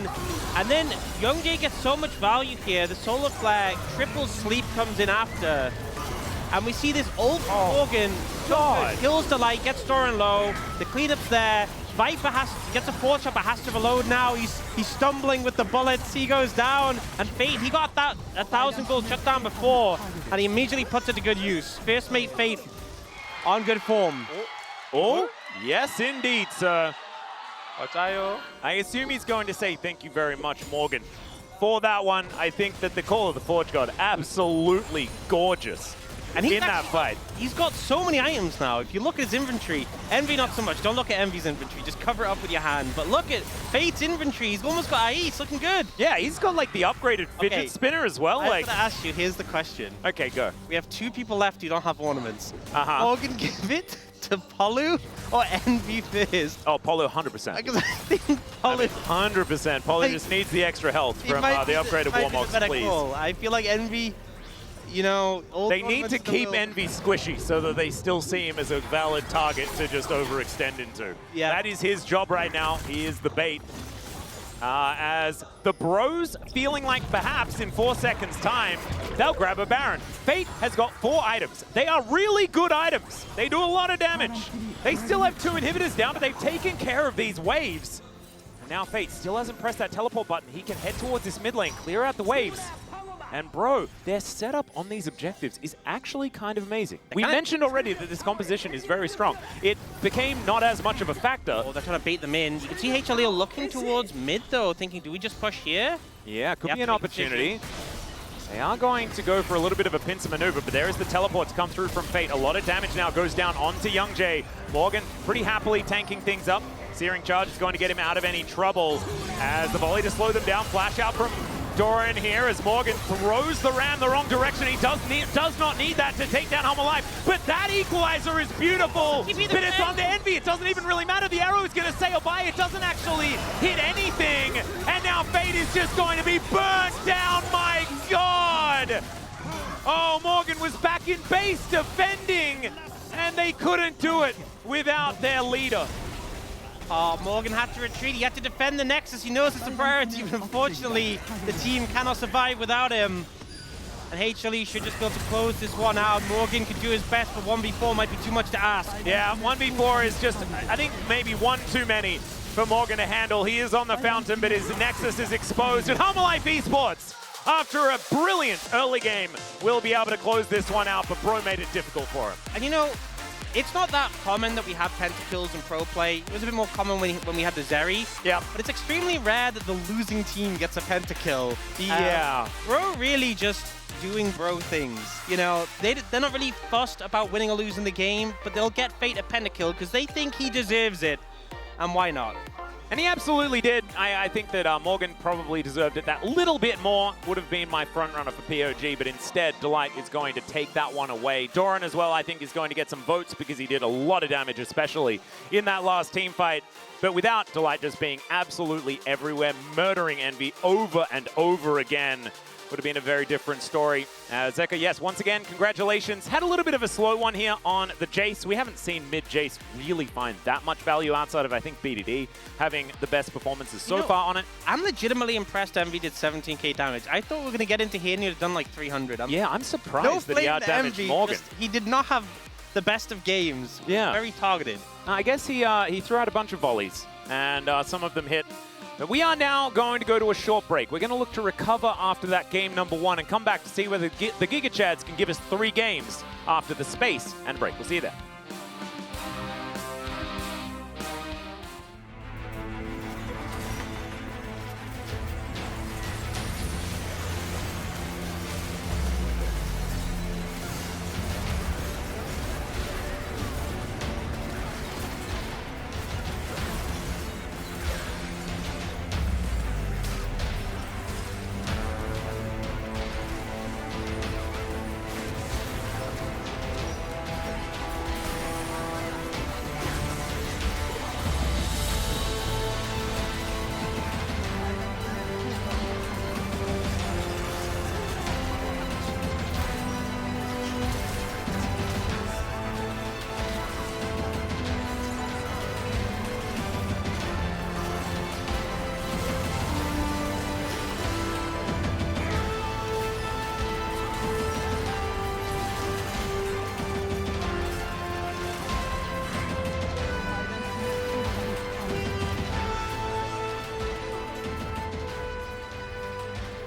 and then Youngjae gets so much value here. The solar flare, triple sleep comes in after, and we see this ult from Morgan. God. Kills the light, gets Doran low, the cleanup's there. Viper gets a 4-shot, but has to reload now. He's stumbling with the bullets. He goes down, and Fate, he got that 1,000 gold shutdown before, and he immediately puts it to good use. First mate Fate on good form. Oh, yes indeed, sir. I assume he's going to say thank you very much, Morgan. For that one, I think that the Call of the Forge God, absolutely gorgeous. And in that fight. He's got so many items now. If you look at his inventory, Envy not so much. Don't look at Envy's inventory. Just cover it up with your hand. But look at Fate's inventory. He's almost got IE. It's looking good. Yeah, he's got like the upgraded fidget spinner as well. I'm going to ask you, here's the question. Okay, go. We have 2 people left who don't have ornaments. Morgan, give it to Polu or Envy first? Oh, Polu 100%. Because I think Polu... 100%. Polu just needs the extra health from the upgraded Warmogs, please. I feel like Envy... You know, they need to keep Envy squishy so that they still see him as a valid target to just overextend into. Yeah. That is his job right now. He is the bait. As the Bros feeling like perhaps in 4 seconds time, they'll grab a Baron. Fate has got 4 items. They are really good items. They do a lot of damage. They still have 2 inhibitors down, but they've taken care of these waves. And now Fate still hasn't pressed that teleport button. He can head towards this mid lane, clear out the waves. And bro, their setup on these objectives is actually kind of amazing. We mentioned already that this composition is very strong. It became not as much of a factor. Oh, they're trying to bait them in. You can see HLE looking towards mid though, thinking, do we just push here? Yeah, could be an opportunity. They are going to go for a little bit of a pincer maneuver, but there is the teleport to come through from Fate. A lot of damage now goes down onto Youngjae. Morgan pretty happily tanking things up. Searing Charge is going to get him out of any trouble as the volley to slow them down. Flash out from Doran here as Morgan throws the ram the wrong direction. He does not need that to take down Home Alive, but that equalizer is beautiful. But it's on the Envy. It doesn't even really matter. The arrow is going to sail by. It doesn't actually hit anything. And now Fate is just going to be burnt down. My God. Oh, Morgan was back in base defending, and they couldn't do it without their leader. Oh, Morgan had to retreat. He had to defend the Nexus. He knows it's a priority, but unfortunately, the team cannot survive without him. And HLE should just be able to close this one out. Morgan could do his best, but 1v4 might be too much to ask. Yeah, 1v4 is just, I think, maybe one too many for Morgan to handle. He is on the fountain, but his Nexus is exposed. And Home Life Esports, after a brilliant early game, will be able to close this one out, but Bro made it difficult for him. And you know, it's not that common that we have pentakills in pro play. It was a bit more common when we had the Zeri. Yeah. But it's extremely rare that the losing team gets a pentakill. Yeah. Bro really just doing bro things. You know, they're not really fussed about winning or losing the game, but they'll get Fate a pentakill because they think he deserves it. And why not? And he absolutely did. I think that Morgan probably deserved it that little bit more. Would have been my front runner for POG, but instead Delight is going to take that one away. Doran as well, I think, is going to get some votes because he did a lot of damage, especially in that last team fight. But without Delight just being absolutely everywhere, murdering Envy over and over again, would have been a very different story. Zeka, yes, once again, congratulations. Had a little bit of a slow one here on the Jace. We haven't seen mid-Jace really find that much value outside of, I think, BDD having the best performances so far on it. I'm legitimately impressed Envy did 17k damage. I thought we were going to get into here and he'd have done like 300. I'm surprised that he out-damaged Morgan. He did not have the best of games. Yeah. Very targeted. I guess he threw out a bunch of volleys, and some of them hit. But we are now going to go to a short break. We're going to look to recover after that game number 1 and come back to see whether the Giga Chads can give us 3 games after the space and break. We'll see you there.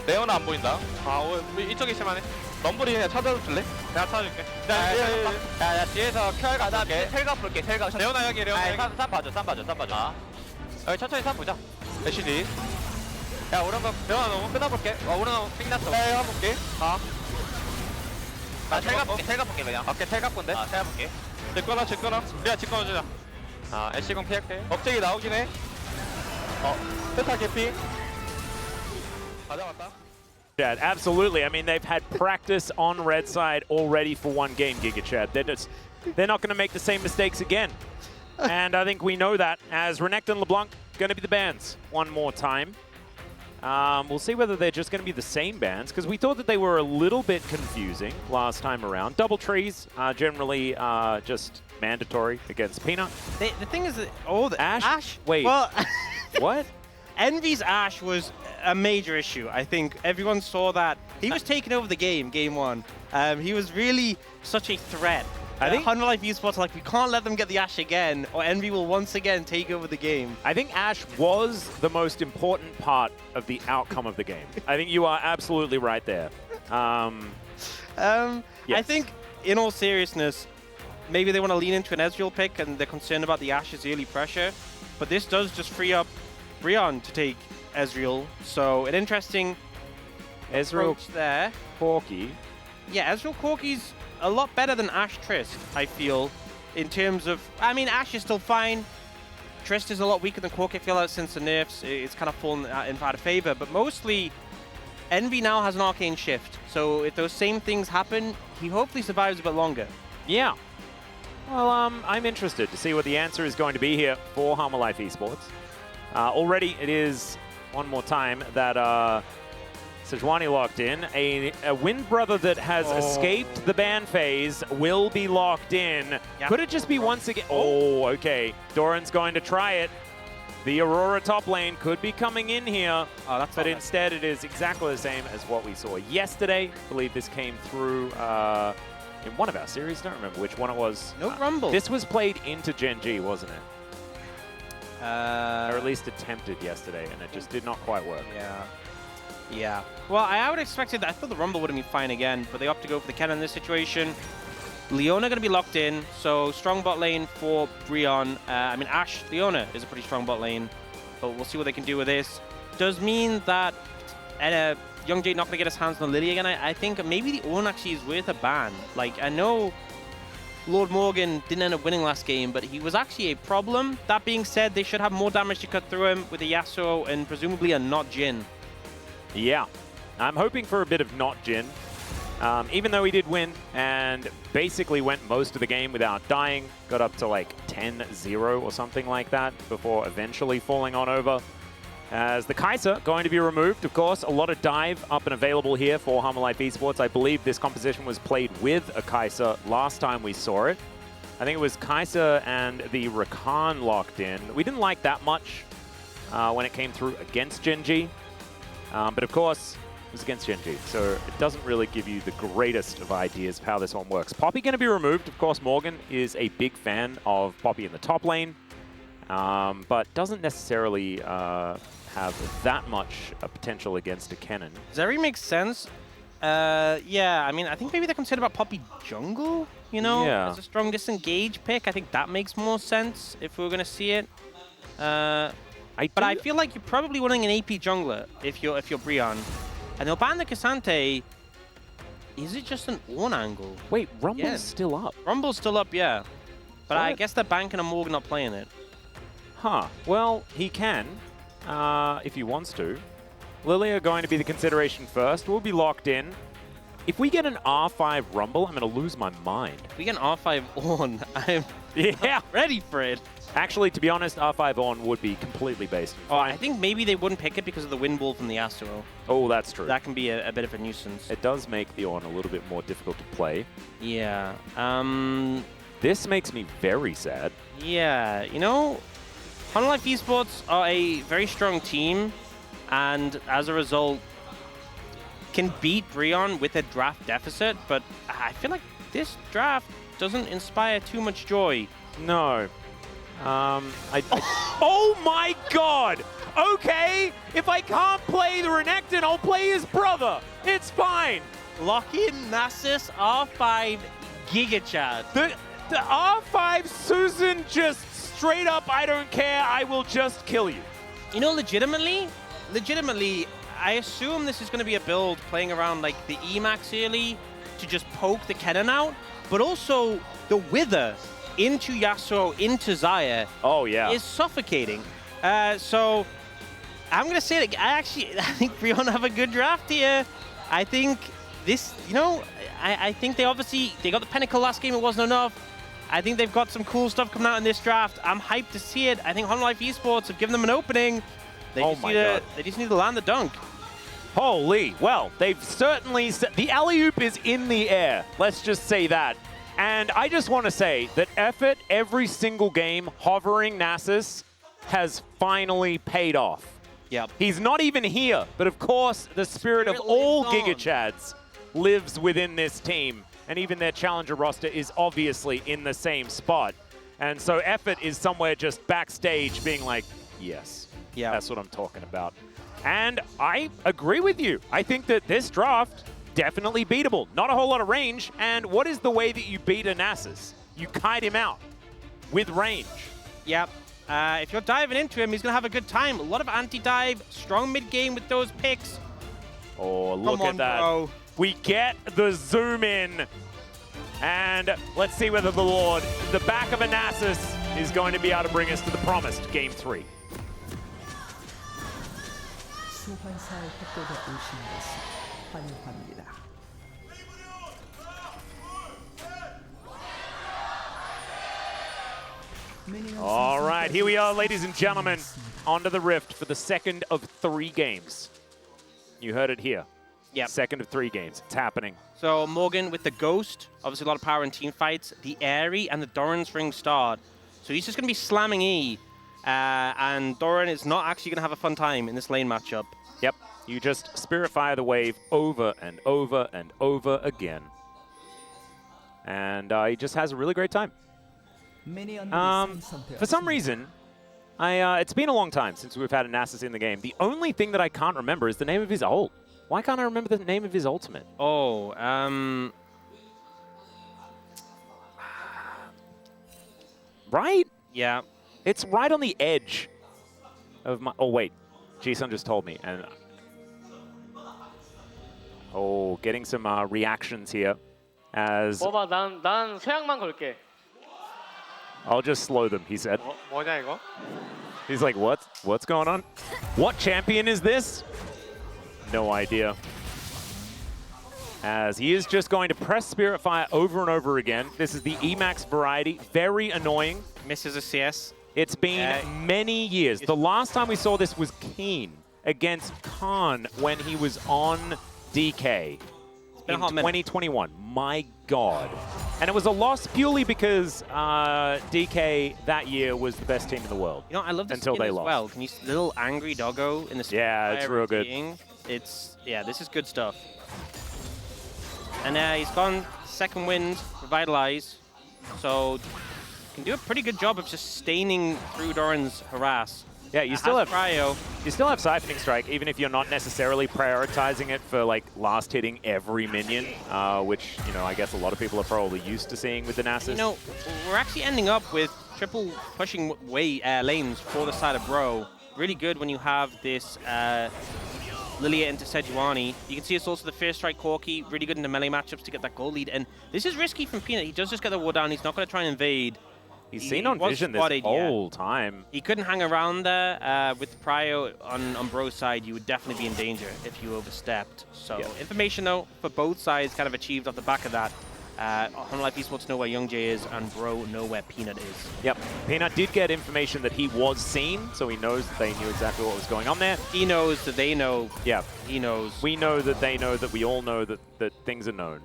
레오나 안 보인다. 이쪽에 있을만해. 럼블이 그냥 찾아줄래? 내가 찾아줄게. 야, 뒤에서 큐알 나 가볼게. 텔가 부를게. 텔가. 레오나 여기 레오나. 쌈 봐줘. 쌈 봐줘. 쌈 봐줘. 여기 천천히 쌈 보자. 애쉬디. 야 오른쪽 레오나 너무 끊어볼게. 오른쪽 삥 났어. 야, 해볼게. 나 텔가 볼게. 텔가 볼게 그냥. 오케이 텔가 본데. 텔가 볼게. 직거나. 야, 직거나. 애쉬공 피할게. 억제기 나오긴 해. 세타 개피. 가져갔다. Chad, absolutely. I mean, they've had practice on red side already for one game, Giga Chad. They're not going to make the same mistakes again. And I think we know that as Renekton and LeBlanc going to be the bans one more time. We'll see whether they're just going to be the same bans, because we thought that they were a little bit confusing last time around. Double trees are generally just mandatory against Peanut. The thing is that, the Ash? Wait. Well, What? Envy's Ash was a major issue. I think everyone saw that. He was taking over the game 1. He was really such a threat. I think Hunter Life Esports are like, we can't let them get the Ash again, or Envy will once again take over the game. I think Ash was the most important part of the outcome of the game. I think you are absolutely right there. I think, in all seriousness, maybe they want to lean into an Ezreal pick and they're concerned about the Ash's early pressure, but this does just free up Brion to take Ezreal, so an interesting approach there. Corki. Yeah, Ezreal Corki's a lot better than Ashe Trist, I feel, in terms of... I mean, Ashe is still fine. Trist is a lot weaker than Corki. I feel like since the nerfs, it's kind of fallen out of favor, but mostly Envy now has an Arcane Shift, so if those same things happen, he hopefully survives a bit longer. Yeah. Well, I'm interested to see what the answer is going to be here for Harmer Life Esports. Already, it is, one more time, that Sejuani locked in. A Wind Brother that has escaped the ban phase will be locked in. Yep. Could it just be once again? Oh, okay. Doran's going to try it. The Aurora top lane could be coming in here. But instead, it is exactly the same as what we saw yesterday. I believe this came through in one of our series. Don't remember which one it was. No Rumble. This was played into Gen G, wasn't it? Or at least attempted yesterday, and it just did not quite work. Yeah. Well, I would have expected that. I thought the Rumble would have been fine again, but they opt to go for the Kennen in this situation. Leona going to be locked in, so strong bot lane for Brion. I mean, Ashe, Leona is a pretty strong bot lane, but we'll see what they can do with this. Does mean that Young Jade not going to get his hands on Lily again. I think maybe the Ornn actually is worth a ban. Like, I know Lord Morgan didn't end up winning last game, but he was actually a problem. That being said, they should have more damage to cut through him with a Yasuo and presumably a not Jhin. Yeah, I'm hoping for a bit of not Jhin. Even though he did win and basically went most of the game without dying, got up to like 10-0 or something like that before eventually falling on over. As the Kai'Sa going to be removed, of course, a lot of dive up and available here for Harmer Life Esports. I believe this composition was played with a Kai'Sa last time we saw it. I think it was Kai'Sa and the Rakan locked in. We didn't like that much when it came through against Gen G. But of course, it was against Gen G, so it doesn't really give you the greatest of ideas of how this one works. Poppy going to be removed. Of course, Morgan is a big fan of Poppy in the top lane, but doesn't necessarily have that much potential against a Kennen. Zeri makes sense. Yeah, I mean, I think maybe they're concerned about Poppy jungle, you know? Yeah. As a strong disengage pick. I think that makes more sense if we were going to see it. But I feel like you're probably wanting an AP jungler if you're Brion. And they'll ban the Cassante. Is it just an Ornn angle? Wait, Rumble's still up. Rumble's still up, yeah. But I guess they're banking on Morgan not playing it. Huh. Well, he can, if he wants to. Lily are going to be the consideration first. We'll be locked in. If we get an R5 Rumble, I'm going to lose my mind. If we get an R5 Ornn, I'm ready for it. Actually, to be honest, R5 Ornn would be completely based. I think maybe they wouldn't pick it because of the wind wall from the Yasuo. Oh, that's true. That can be a bit of a nuisance. It does make the Ornn a little bit more difficult to play. Yeah. This makes me very sad. Yeah, you know, Hunter Life Esports are a very strong team, and as a result, can beat Brion with a draft deficit, but I feel like this draft doesn't inspire too much joy. No. Oh my god! Okay, if I can't play the Renekton, I'll play his brother. It's fine. Lock in Nasus R5 Giga Chad. The R5 Susan just straight up, I don't care, I will just kill you. You know, legitimately, I assume this is going to be a build playing around like the Emax early to just poke the cannon out, but also the Wither into Yasuo, into Xayah is suffocating. So I'm going to say that I think Brion have a good draft here. I think this, you know, I think they got the Pinnacle last game, it wasn't enough. I think they've got some cool stuff coming out in this draft. I'm hyped to see it. I think Honor Life Esports have given them an opening. They just need to land the dunk. Holy, well, they've certainly, the alley-oop is in the air. Let's just say that. And I just want to say that effort every single game hovering Nasus has finally paid off. Yep. He's not even here, but of course the spirit of all Giga Chads lives within this team. And even their challenger roster is obviously in the same spot. And so effort is somewhere just backstage being like, yes, that's what I'm talking about. And I agree with you. I think that this draft, definitely beatable. Not a whole lot of range. And what is the way that you beat a Nasus? You kite him out with range. Yep. If you're diving into him, he's going to have a good time. A lot of anti-dive, strong mid-game with those picks. Oh, look at that. Bro. We get the zoom in. And let's see whether the Lord, the back of a Nasus, is going to be able to bring us to the promised Game 3. 소환사의 협곡에 오신 것을 환영합니다. All right, here we are, ladies and gentlemen, onto the Rift for the second of 3 games. You heard it here. Yep. Second of 3 games. It's happening. So Morgan with the Ghost, obviously a lot of power in team fights, the Airy, and the Doran's Ring Starred. So he's just going to be slamming E, and Doran is not actually going to have a fun time in this lane matchup. Yep. You just Spirit Fire the wave over and over and over again. And he just has a really great time. For some reason, it's been a long time since we've had a Nasus in the game. The only thing that I can't remember is the name of his ult. Why can't I remember the name of his ultimate? Oh, Right? yeah. It's right on the edge of my... Oh, wait. Jason just told me. And oh, getting some reactions here as... 봐봐, 난 소양만 걸게. I'll just slow them, he said. 뭐냐 이거? He's like, what? What's going on? What champion is this? No idea. As he is just going to press Spirit Fire over and over again. This is the Emax variety. Very annoying. Misses a CS. It's been many years. The last time we saw this was Keen against Khan when he was on DK in 2021. My God. And it was a loss purely because DK that year was the best team in the world. You know, I love this until they as lost. well. Can you see little angry doggo in the Yeah, it's real good. It's, yeah, this is good stuff. And he's gone second wind, revitalize. So can do a pretty good job of just staining through Doran's harass. Yeah, you still have Cryo. You still have Siphoning Strike, even if you're not necessarily prioritizing it for like last hitting every minion, which, you know, I guess a lot of people are probably used to seeing with the Nasus. You know, we're actually ending up with triple pushing lanes for the side of Bro. Really good when you have this Lilia into Sejuani. You can see it's also the First Strike Corki, really good in the melee matchups to get that goal lead. And this is risky from Peanut. He does just get the ward down. He's not going to try and invade. He's seen on Vision this whole time. He couldn't hang around there. With the Prio on Bro's side, you would definitely be in danger if you overstepped. So information, though, for both sides kind of achieved off the back of that. Honor Life Esports know where Young Jay is, and Bro know where Peanut is. Yep. Peanut did get information that he was seen, so he knows that they knew exactly what was going on there. He knows that they know. Yeah. He knows. We know that they know that we all know that things are known.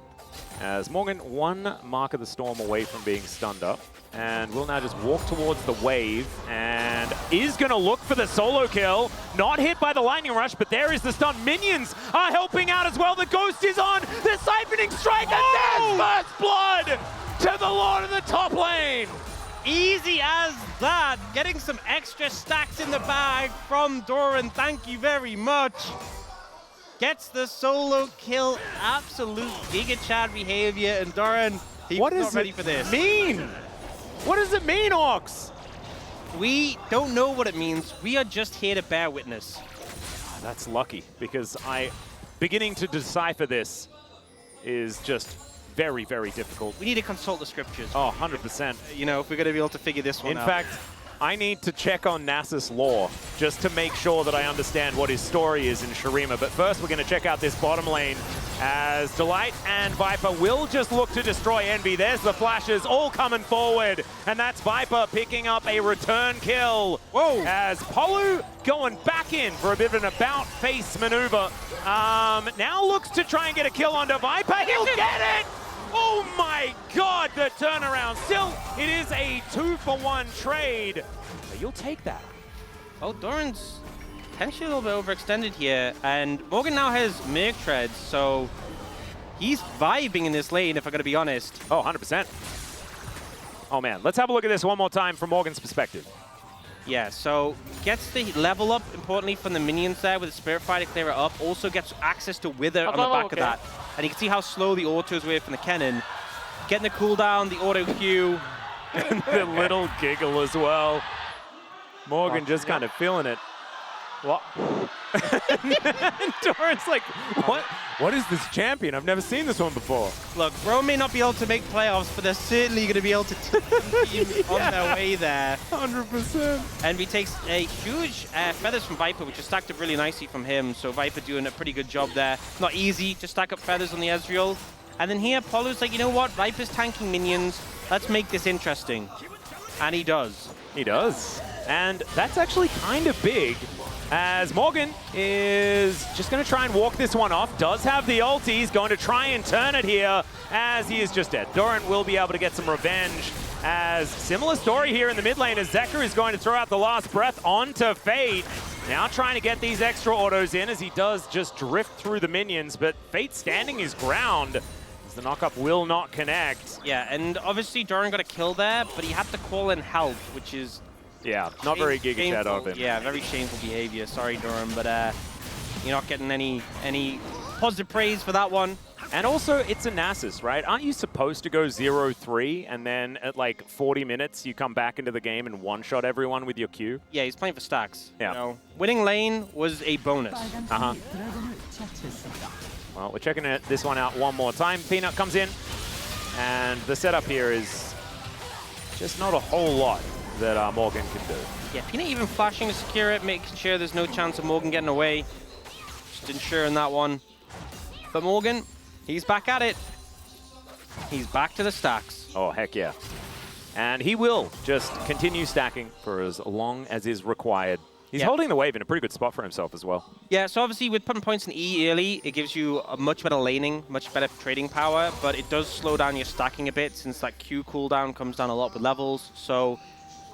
As Morgan, one Mark of the Storm away from being stunned up. And will now just walk towards the wave and is going to look for the solo kill. Not hit by the Lightning Rush, but there is the stun. Minions are helping out as well. The Ghost is on. The Siphoning Strike and there's first blood to the Lord of the top lane. Easy as that. Getting some extra stacks in the bag from Doran. Thank you very much. Gets the solo kill. Absolute Giga Chad behavior. And Doran, he's not ready for this. Mean? What does it mean, Orcs? We don't know what it means. We are just here to bear witness. That's lucky, because beginning to decipher this is just very, very difficult. We need to consult the scriptures. Oh, 100%. You know, if we're going to be able to figure this one out. In fact, I need to check on Nasus lore just to make sure that I understand what his story is in Shurima. But first, we're going to check out this bottom lane as Delight and Viper will just look to destroy Envy. There's the flashes all coming forward. And that's Viper picking up a return kill. Whoa! As Polu going back in for a bit of an about-face maneuver. Now looks to try and get a kill onto Viper. He'll get it! Oh my God, the turnaround. Still, it is a 2-for-1 trade. But you'll take that. Oh, Doran's potentially a little bit overextended here. And Morgan now has Merc Treads, so he's vibing in this lane, if I'm going to be honest. Oh, 100%. Oh man, let's have a look at this one more time from Morgan's perspective. Yeah, so gets the level up, importantly, from the minions there with the Spirit Fire to clear it up. Also gets access to Wither on the back of that. And you can see how slow the autos were from the cannon. Getting the cooldown, the auto Q. And the little giggle as well. Morgan just kind of feeling it. What? And Doran's like, what is this champion? I've never seen this one before. Look, Bro may not be able to make playoffs, but they're certainly going to be able to team on their way there. 100%. Envy takes a huge feathers from Viper, which is stacked up really nicely from him. So Viper doing a pretty good job there. Not easy to stack up feathers on the Ezreal. And then here, Polu's like, you know what? Viper's tanking minions. Let's make this interesting. And he does. He does. And that's actually kind of big, as Morgan is just going to try and walk this one off. Does have the ult. He's going to try and turn it here, as he is just dead. Doran will be able to get some revenge, as similar story here in the mid lane, as Zeker is going to throw out the last breath onto Fate. Now trying to get these extra autos in, as he does just drift through the minions, but Fate standing his ground. The knockup will not connect. Yeah, and obviously Doran got a kill there, but he had to call in help, which is... Yeah, not very Giga Chad of him. Yeah, very shameful behavior. Sorry, Doran, but you're not getting any positive praise for that one. And also, it's a Nasus, right? Aren't you supposed to go 0-3 and then at like 40 minutes you come back into the game and one-shot everyone with your Q? Yeah, he's playing for stacks. Yeah. You know, winning lane was a bonus. Uh-huh. Well, we're checking this one out one more time. Peanut comes in, and the setup here is just not a whole lot that Morgan can do. Yeah, Peanut even flashing to secure it, making sure there's no chance of Morgan getting away. Just ensuring that one. But Morgan, he's back at it. He's back to the stacks. Oh, heck yeah. And he will just continue stacking for as long as is required. He's holding the wave in a pretty good spot for himself as well. Yeah, so obviously with putting points in E early, it gives you a much better laning, much better trading power, but it does slow down your stacking a bit since that Q cooldown comes down a lot with levels. So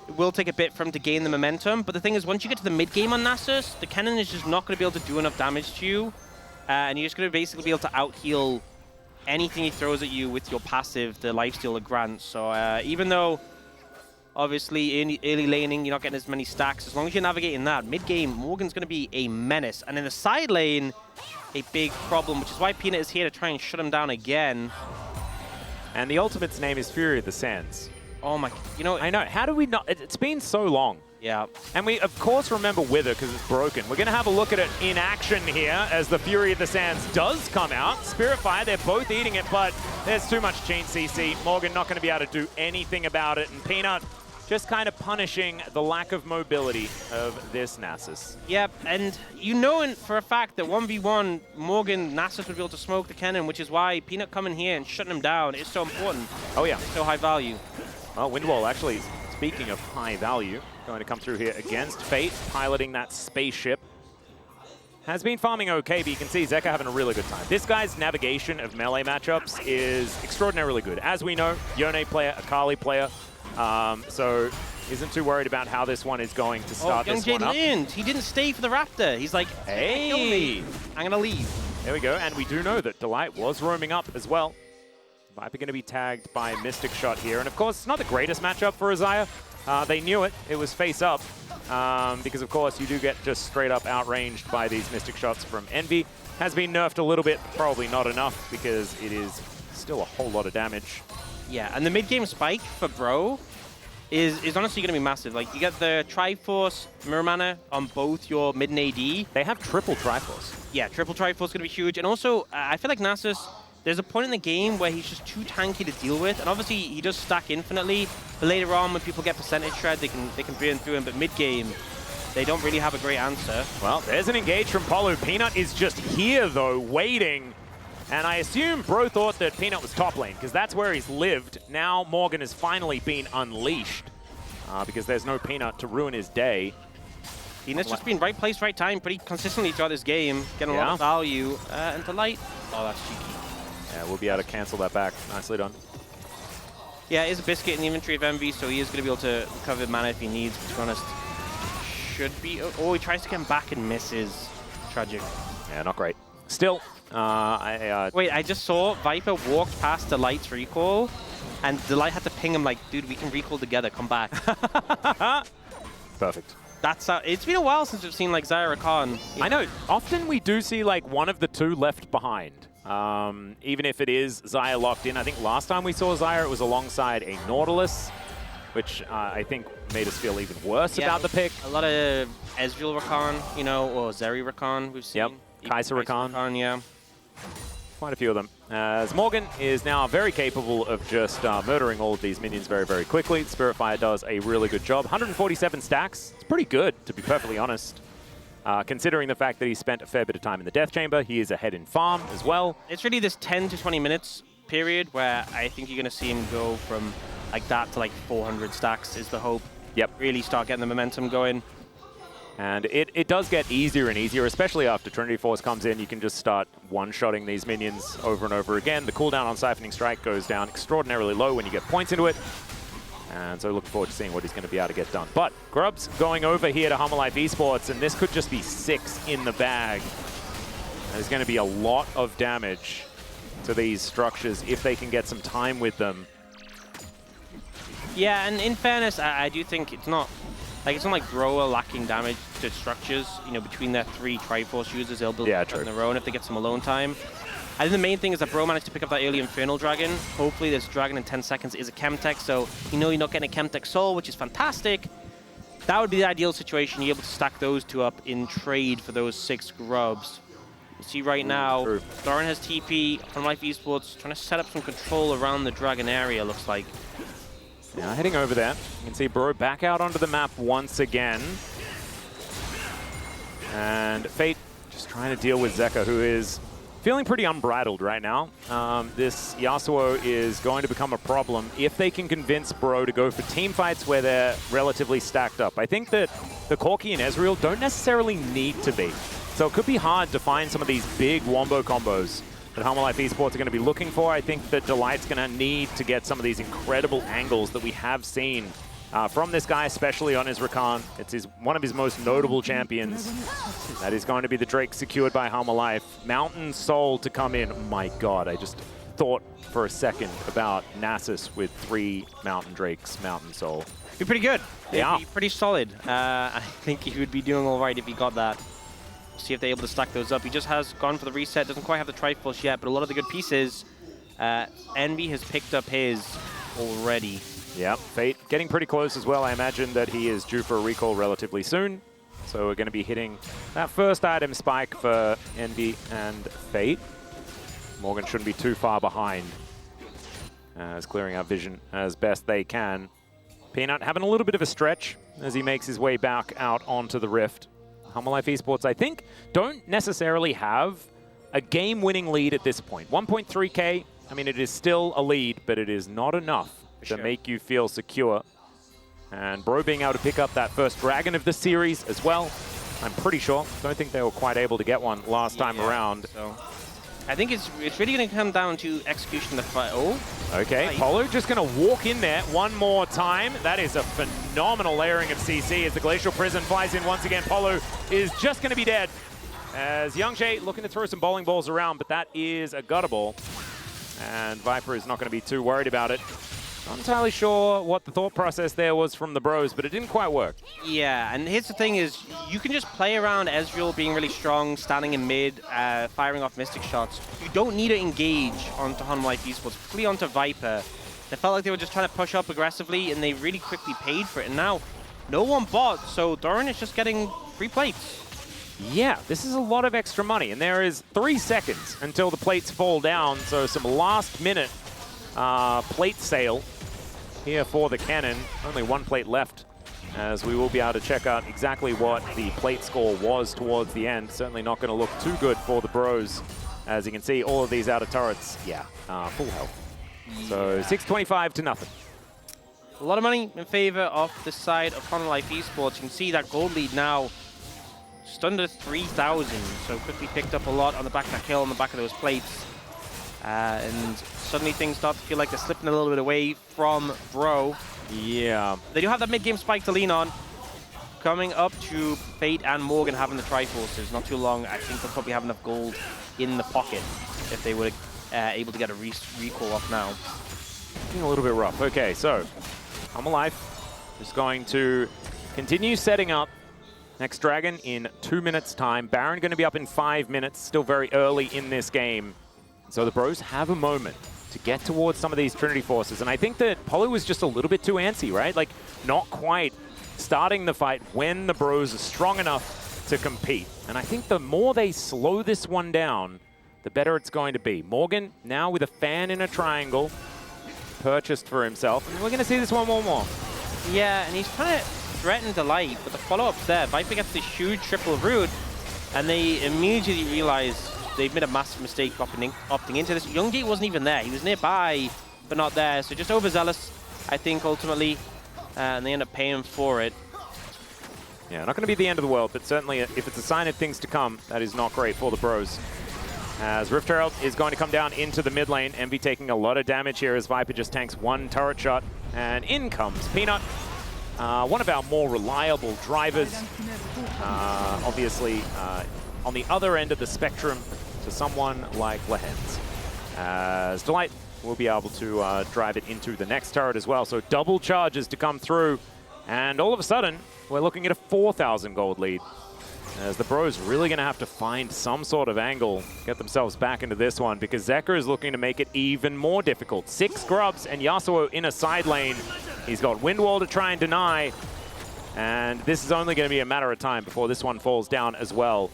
it will take a bit for him to gain the momentum. But the thing is, once you get to the mid game on Nasus, the cannon is just not going to be able to do enough damage to you. And you're just going to basically be able to out-heal anything he throws at you with your passive, the lifesteal it grants. So even though... Obviously, in early laning, you're not getting as many stacks. As long as you're navigating that, mid-game, Morgan's going to be a menace. And in the side lane, a big problem, which is why Peanut is here to try and shut him down again. And the ultimate's name is Fury of the Sands. Oh my, you know... I know, how do we not... It's been so long. Yeah. And we, of course, remember Wither because it's broken. We're going to have a look at it in action here as the Fury of the Sands does come out. Spirit Fire, they're both eating it, but there's too much chain CC. Morgan not going to be able to do anything about it. And Peanut... just kind of punishing the lack of mobility of this Nasus. Yep, and you know for a fact that 1v1, Morgan, Nasus would be able to smoke the cannon, which is why Peanut coming here and shutting him down is so important. Oh yeah. So high value. Well, Windwall actually, speaking of high value, going to come through here against Fate, piloting that spaceship. Has been farming okay, but you can see Zeker having a really good time. This guy's navigation of melee matchups is extraordinarily good. As we know, Yone player, Akali player, so isn't too worried about how this one is going to start this one up. Learned. He didn't stay for the Raptor. He's like, hey, kill me. I'm going to leave. There we go. And we do know that Delight was roaming up as well. Viper going to be tagged by Mystic Shot here. And of course, it's not the greatest matchup for Azaya. They knew it. It was face up. Because of course, you do get just straight up outranged by these Mystic Shots from Envy. Has been nerfed a little bit, probably not enough because it is still a whole lot of damage. Yeah, and the mid-game spike for Bro is honestly going to be massive. Like, you get the Triforce Mirror Mana on both your mid and AD. They have triple Triforce. Yeah, triple Triforce is going to be huge. And also, I feel like Nasus, there's a point in the game where he's just too tanky to deal with. And obviously, he does stack infinitely. But later on, when people get percentage shred, they can burn through him. But mid-game, they don't really have a great answer. Well, there's an engage from Polo. Peanut is just here, though, waiting. And I assume Bro thought that Peanut was top lane, because that's where he's lived. Now Morgan has finally been unleashed, because there's no Peanut to ruin his day. Peanut's just been right place, right time pretty consistently throughout this game, getting a lot of value. And Delight, oh, that's cheeky. Yeah, we'll be able to cancel that back. Nicely done. Yeah, it is a Biscuit in the inventory of Envy, so he is going to be able to recover mana if he needs, but to be honest, should be... Oh, he tries to get him back and misses. Tragic. Yeah, not great. Still, Wait, I just saw Viper walked past Delight's recall, and Delight had to ping him like, dude, we can recall together, come back. Perfect. That's it's been a while since we've seen like Zyra Khan. I know, often we do see like one of the two left behind. Even if it is Xayah locked in. I think last time we saw Xayah, it was alongside a Nautilus, which I think made us feel even worse about the pick. A lot of Ezreal Rakan, you know, or Zeri Rakan we've seen. Yep, Kaiser Rakan. Yeah. Quite a few of them. As Morgan is now very capable of just murdering all of these minions very, very quickly. Spiritfire does a really good job. 147 stacks. It's pretty good, to be perfectly honest. Considering the fact that he spent a fair bit of time in the Death Chamber, he is ahead in farm as well. It's really this 10 to 20 minutes period where I think you're going to see him go from like that to like 400 stacks is the hope. Yep. Really start getting the momentum going. And it does get easier and easier, especially after Trinity Force comes in. You can just start one-shotting these minions over and over again. The cooldown on Siphoning Strike goes down extraordinarily low when you get points into it. And so looking forward to seeing what he's going to be able to get done. But Grub's going over here to Hummerlife Esports, and this could just be 6 in the bag. There's going to be a lot of damage to these structures if they can get some time with them. Yeah, and in fairness, I do think it's not like Bro are lacking damage to structures. You know, between their 3 Triforce users, they'll build up on their own if they get some alone time. I think the main thing is that Bro managed to pick up that early Infernal Dragon. Hopefully this Dragon in 10 seconds is a Chemtech, so you know you're not getting a Chemtech Soul, which is fantastic. That would be the ideal situation. You're able to stack those 2 up in trade for those 6 Grubs. You see right now, Thorin has TP, Hummerlife Esports trying to set up some control around the Dragon area, looks like. Now heading over there, you can see Bro back out onto the map once again. And Fate just trying to deal with Zeka, who is feeling pretty unbridled right now. This Yasuo is going to become a problem if they can convince Bro to go for team fights where they're relatively stacked up. I think that the Corki and Ezreal don't necessarily need to be. So it could be hard to find some of these big wombo combos that Hummerlife Esports are going to be looking for. I think that Delight's going to need to get some of these incredible angles that we have seen from this guy, especially on his Rakan. It's one of his most notable champions. That is going to be the Drake secured by Hummerlife. Mountain Soul to come in. My God, I just thought for a second about Nasus with 3 Mountain Drakes, Mountain Soul. Be pretty good. Yeah. It'd be pretty solid. I think he would be doing all right if he got that. See if they're able to stack those up. He just has gone for the reset. Doesn't quite have the Triforce yet, but a lot of the good pieces. Envy has picked up his already. Yep, Fate getting pretty close as well. I imagine that he is due for a recall relatively soon. So we're going to be hitting that first item spike for Envy and Fate. Morgan shouldn't be too far behind as clearing out vision as best they can. Peanut having a little bit of a stretch as he makes his way back out onto the Rift. Hummerlife Esports, I think, don't necessarily have a game-winning lead at this point. 1.3K, I mean, it is still a lead, but it is not enough to make you feel secure. And Bro being able to pick up that first Dragon of the series as well, I'm pretty sure. Don't think they were quite able to get one last time around. So I think it's really going to come down to execution of the fight. Oh. Okay, Polo just going to walk in there one more time. That is a phenomenal layering of CC as the Glacial Prison flies in once again. Polo is just going to be dead as Young Jay looking to throw some bowling balls around, but that is a gutter ball. and Viper is not going to be too worried about it. Not entirely sure what the thought process there was from the bros, but it didn't quite work. Yeah, and here's the thing is, you can just play around Ezreal being really strong, standing in mid, firing off Mystic shots. You don't need to engage onto Hanwha Life Esports, particularly onto Viper. They felt like they were just trying to push up aggressively, and they really quickly paid for it. And now, no one bought, so Doran is just getting free plates. Yeah, this is a lot of extra money, and there is 3 seconds until the plates fall down, so some last-minute plate sale here for the Cannon. Only 1 plate left, as we will be able to check out exactly what the plate score was towards the end. Certainly not going to look too good for the bros. As you can see, all of these outer turrets, full health. So 625 to nothing. A lot of money in favor of the side of Hanwha Life Esports. You can see that gold lead now just under 3,000, so quickly picked up a lot on the back of that kill, on the back of those plates. And suddenly things start to feel like they're slipping a little bit away from Bro. Yeah. They do have that mid-game spike to lean on. Coming up to Fate and Morgan having the Triforces. Not too long, I think they'll probably have enough gold in the pocket if they were able to get a recall off now. Looking a little bit rough. Okay, so Hanwha Life is going to continue setting up next Dragon in 2 minutes' time. Baron going to be up in 5 minutes, still very early in this game. So the bros have a moment to get towards some of these Trinity forces. And I think that Polo was just a little bit too antsy, right? Like, not quite starting the fight when the bros are strong enough to compete. And I think the more they slow this one down, the better it's going to be. Morgan now with a fan in a triangle purchased for himself. And we're going to see this one more. Yeah, and he's trying to threaten Delight, but the follow-up's there. Viper gets this huge triple root, and they immediately realize they've made a massive mistake opting into this. Youngji wasn't even there. He was nearby, but not there. So just overzealous, I think, ultimately. And they end up paying for it. Yeah, not going to be the end of the world, but certainly if it's a sign of things to come, that is not great for the bros. As Rift Herald is going to come down into the mid lane. Envy taking a lot of damage here as Viper just tanks 1 turret shot. And in comes Peanut, one of our more reliable drivers. Obviously, on the other end of the spectrum to someone like Lehens. As Delight will be able to drive it into the next turret as well. So double charges to come through. And all of a sudden, we're looking at a 4,000 gold lead. As the bros really going to have to find some sort of angle, get themselves back into this one, because Zeker is looking to make it even more difficult. 6 grubs and Yasuo in a side lane. He's got Windwall to try and deny. And this is only going to be a matter of time before this one falls down as well.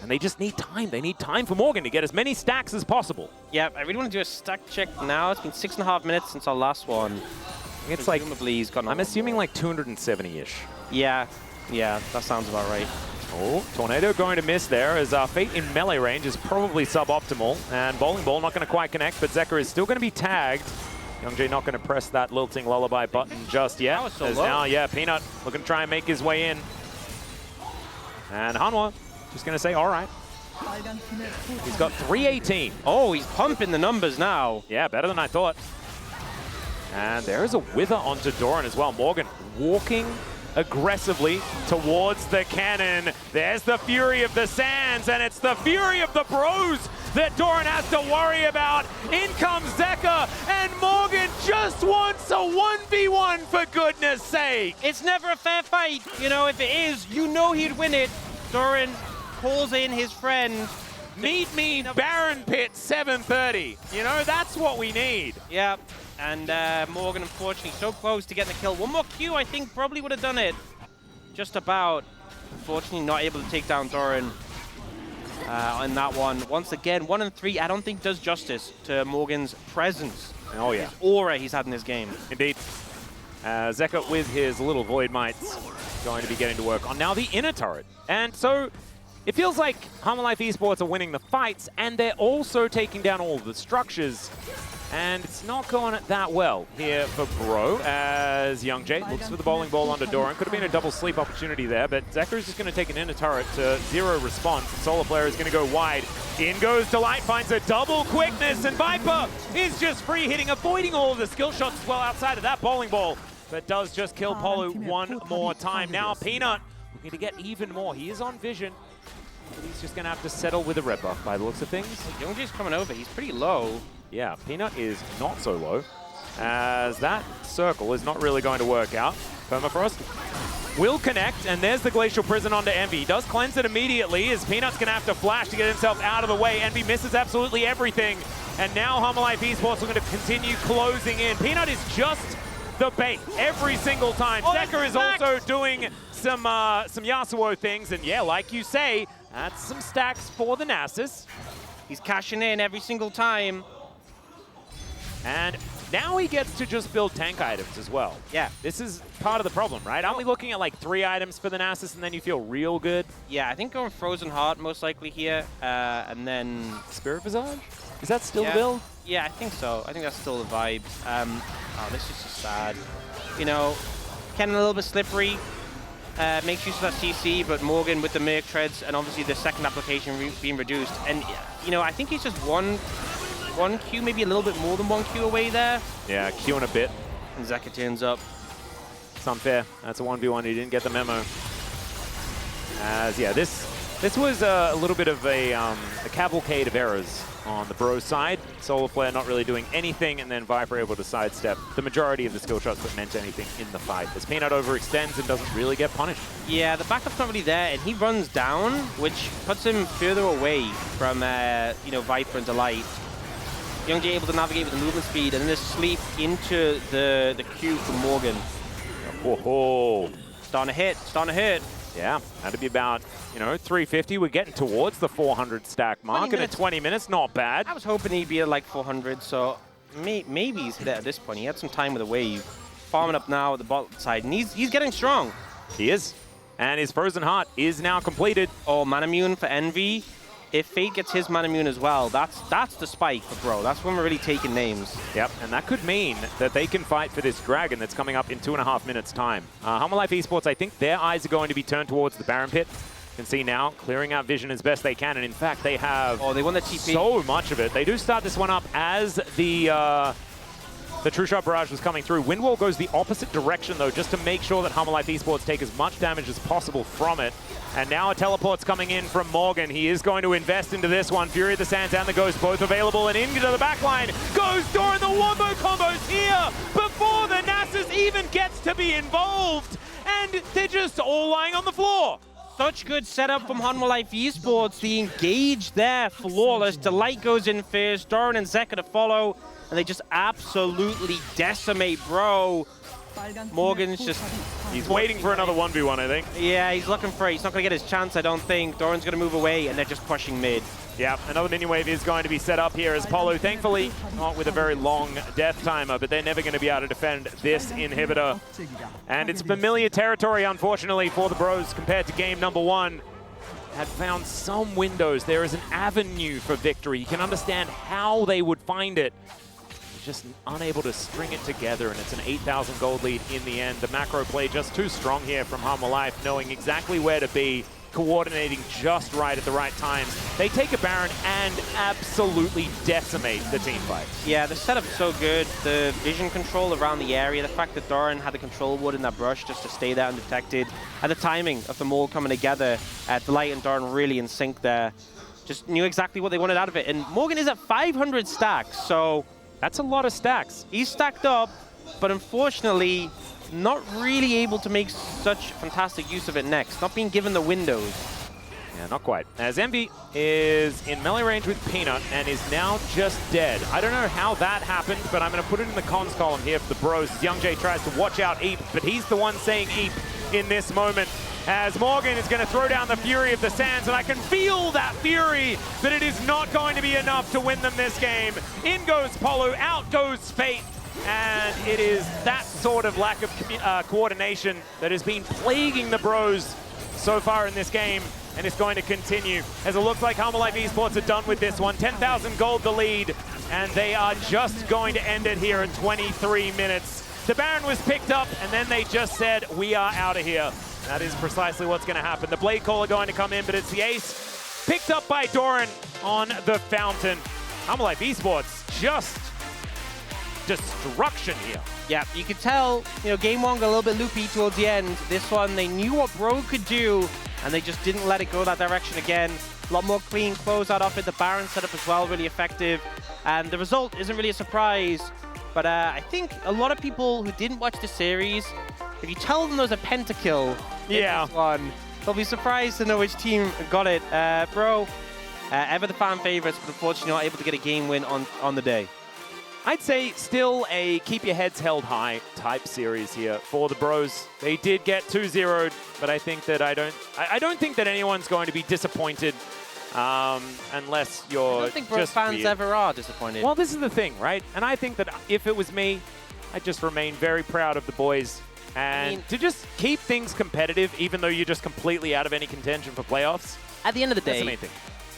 And they just need time. They need time for Morgan to get as many stacks as possible. Yeah, I really want to do a stack check now. It's been 6.5 minutes since our last one. It's like, he's got I'm assuming like 270-ish. Yeah, that sounds about right. Oh, Tornado going to miss there as Fate in melee range is probably suboptimal. And Bowling Ball not going to quite connect, but Zeker is still going to be tagged. Youngjae not going to press that lilting lullaby button just yet. That was so as low. now, yeah, Peanut looking to try and make his way in. And Hanwha just going to say, all right. He's got 318. Oh, he's pumping the numbers now. Yeah, better than I thought. And there is a wither onto Doran as well. Morgan walking aggressively towards the cannon. There's the Fury of the Sands, and it's the Fury of the Bros that Doran has to worry about. In comes Zeka, and Morgan just wants a 1v1 for goodness sake. It's never a fair fight. You know, if it is, you know he'd win it. Doran calls in his friend. Meet me Baron Pit 7:30. You know, that's what we need. Yeah, and Morgan, unfortunately, so close to getting the kill. One more Q, I think, probably would have done it. Just about. Unfortunately, not able to take down Doran on that one. Once again, 1 and 3, I don't think does justice to Morgan's presence. Oh, yeah. His aura he's had in this game. Indeed. Zeka with his little Void Mites going to be getting to work on now the inner turret. And so it feels like Hanwha Life Esports are winning the fights, and they're also taking down all of the structures. And it's not going that well here for Bro, as Youngjae looks for the bowling ball onto Doran. Could have been a double sleep opportunity there, but Zeka is just going to take an inner turret to 0 response. The solo player is going to go wide. In goes Delight, finds a double quickness, and Viper is just free hitting, avoiding all of the skill shots as well outside of that bowling ball, but does just kill Polu one more time. Now Peanut looking to get even more. He is on vision, but he's just going to have to settle with a red buff by the looks of things. Youngjae's coming over. He's pretty low. Yeah, Peanut is not so low, as that circle is not really going to work out. Permafrost will connect, and there's the Glacial Prison onto Envy. He does cleanse it immediately, as Peanut's going to have to flash to get himself out of the way. Envy misses absolutely everything, and now Homalife Esports are going to continue closing in. Peanut is just the bait every single time. Zeka is also doing some Yasuo things, and yeah, like you say, that's some stacks for the Nasus. He's cashing in every single time. And now he gets to just build tank items as well. Yeah. This is part of the problem, right? Aren't we looking at like 3 items for the Nasus and then you feel real good? Yeah, I think going Frozen Heart most likely here, and then... Spirit Visage? Is that still the build? Yeah, I think so. I think that's still the vibe. Oh, this is just sad. You know, Ken a little bit slippery. Makes use of that CC, but Morgan with the Merc Treads and obviously the second application being reduced. And, you know, I think he's just one Q, maybe a little bit more than 1 Q away there. Yeah, Qing a bit. And Zeka turns up. It's unfair. That's a 1v1. He didn't get the memo. As, yeah, this was a little bit of a cavalcade of errors on the Bros side. Solar Flare not really doing anything, and then Viper able to sidestep the majority of the skill shots that meant anything in the fight. As Peanut overextends and doesn't really get punished. Yeah, the backup's not really there, and he runs down, which puts him further away from, you know, Viper and Delight. Youngjae able to navigate with the movement speed, and then just sleep into the Q from Morgan. Whoa. Starting to hit. Yeah, that'd be about, you know, 350. We're getting towards the 400 stack mark, and at 20 minutes, not bad. I was hoping he'd be at like 400, so maybe he's hit it at this point. He had some time with the wave. Farming up now at the bottom side, and he's getting strong. He is. And his Frozen Heart is now completed. Oh, Manamune for Envy. If Fate gets his Manamune as well, that's the spike for Bro. That's when we're really taking names. Yep, and that could mean that they can fight for this Dragon that's coming up in 2.5 minutes' time. Homalife Esports, I think their eyes are going to be turned towards the Baron Pit. You can see now, clearing out vision as best they can, and in fact, they have they won the TP. So much of it. They do start this one up as the True Shot Barrage was coming through. Windwall goes the opposite direction, though, just to make sure that Homalife Esports take as much damage as possible from it. And now a teleport's coming in from Morgan. He is going to invest into this one. Fury of the Sands and the Ghost both available, and into the backline goes Doran. The wombo combo's here before the Nasus even gets to be involved. And they're just all lying on the floor. Such good setup from Homalife Esports. The engage there, flawless. Delight goes in first, Doran and Zeka to follow, and they just absolutely decimate Bro. Morgan's just... He's waiting for another 1v1, I think. Yeah, he's looking for it. He's not going to get his chance, I don't think. Doran's going to move away, and they're just pushing mid. Yeah, another minion wave is going to be set up here as Polo, thankfully, not with a very long death timer, but they're never going to be able to defend this inhibitor. And it's familiar territory, unfortunately, for the Bros compared to game number 1. Had found some windows. There is an avenue for victory. You can understand how they would find it. Just unable to string it together, and it's an 8,000 gold lead in the end. The macro play just too strong here from Homalife, knowing exactly where to be, coordinating just right at the right times. They take a Baron and absolutely decimate the team fight. Yeah, the setup's so good. The vision control around the area, the fact that Doran had the control wood in that brush just to stay there undetected, and the timing of them all coming together. Delight and Doran really in sync there. Just knew exactly what they wanted out of it. And Morgan is at 500 stacks, so... That's a lot of stacks. He's stacked up, but unfortunately, not really able to make such fantastic use of it next. Not being given the windows. Yeah, not quite. As Envy is in melee range with Peanut and is now just dead. I don't know how that happened, but I'm going to put it in the cons column here for the Bros. Youngjae tries to watch out Eep, but he's the one saying Eep in this moment. As Morgan is going to throw down the Fury of the Sands, and I can feel that fury, but it is not going to be enough to win them this game. In goes Polo, out goes Fate, and it is that sort of lack of coordination that has been plaguing the Bros so far in this game, and it's going to continue, as it looks like Homalife Esports are done with this one. 10,000 gold the lead, and they are just going to end it here in 23 minutes. The Baron was picked up, and then they just said, we are out of here. That is precisely what's going to happen. The Blade Caller going to come in, but it's the ace picked up by Doran on the Fountain. Homalife Esports, just destruction here. Yeah, you could tell, you know, game 1 got a little bit loopy towards the end. This one, they knew what Bro could do, and they just didn't let it go that direction again. A lot more clean closeout off it. The Baron setup as well, really effective. And the result isn't really a surprise. But I think a lot of people who didn't watch the series, if you tell them there's a pentakill in this one, they'll be surprised to know which team got it. Bro, ever the fan favorites, but unfortunately not able to get a game win on the day. I'd say still a keep your heads held high type series here for the Bros. They did get 2-0'd, but I think that I don't think that anyone's going to be disappointed unless you're I don't think Bro just fans weird. ever are disappointed. Well, this is the thing, right? And I think that if it was me, I'd just remain very proud of the boys and to just keep things competitive, even though you're just completely out of any contention for playoffs. At the end of the That's day, the main thing.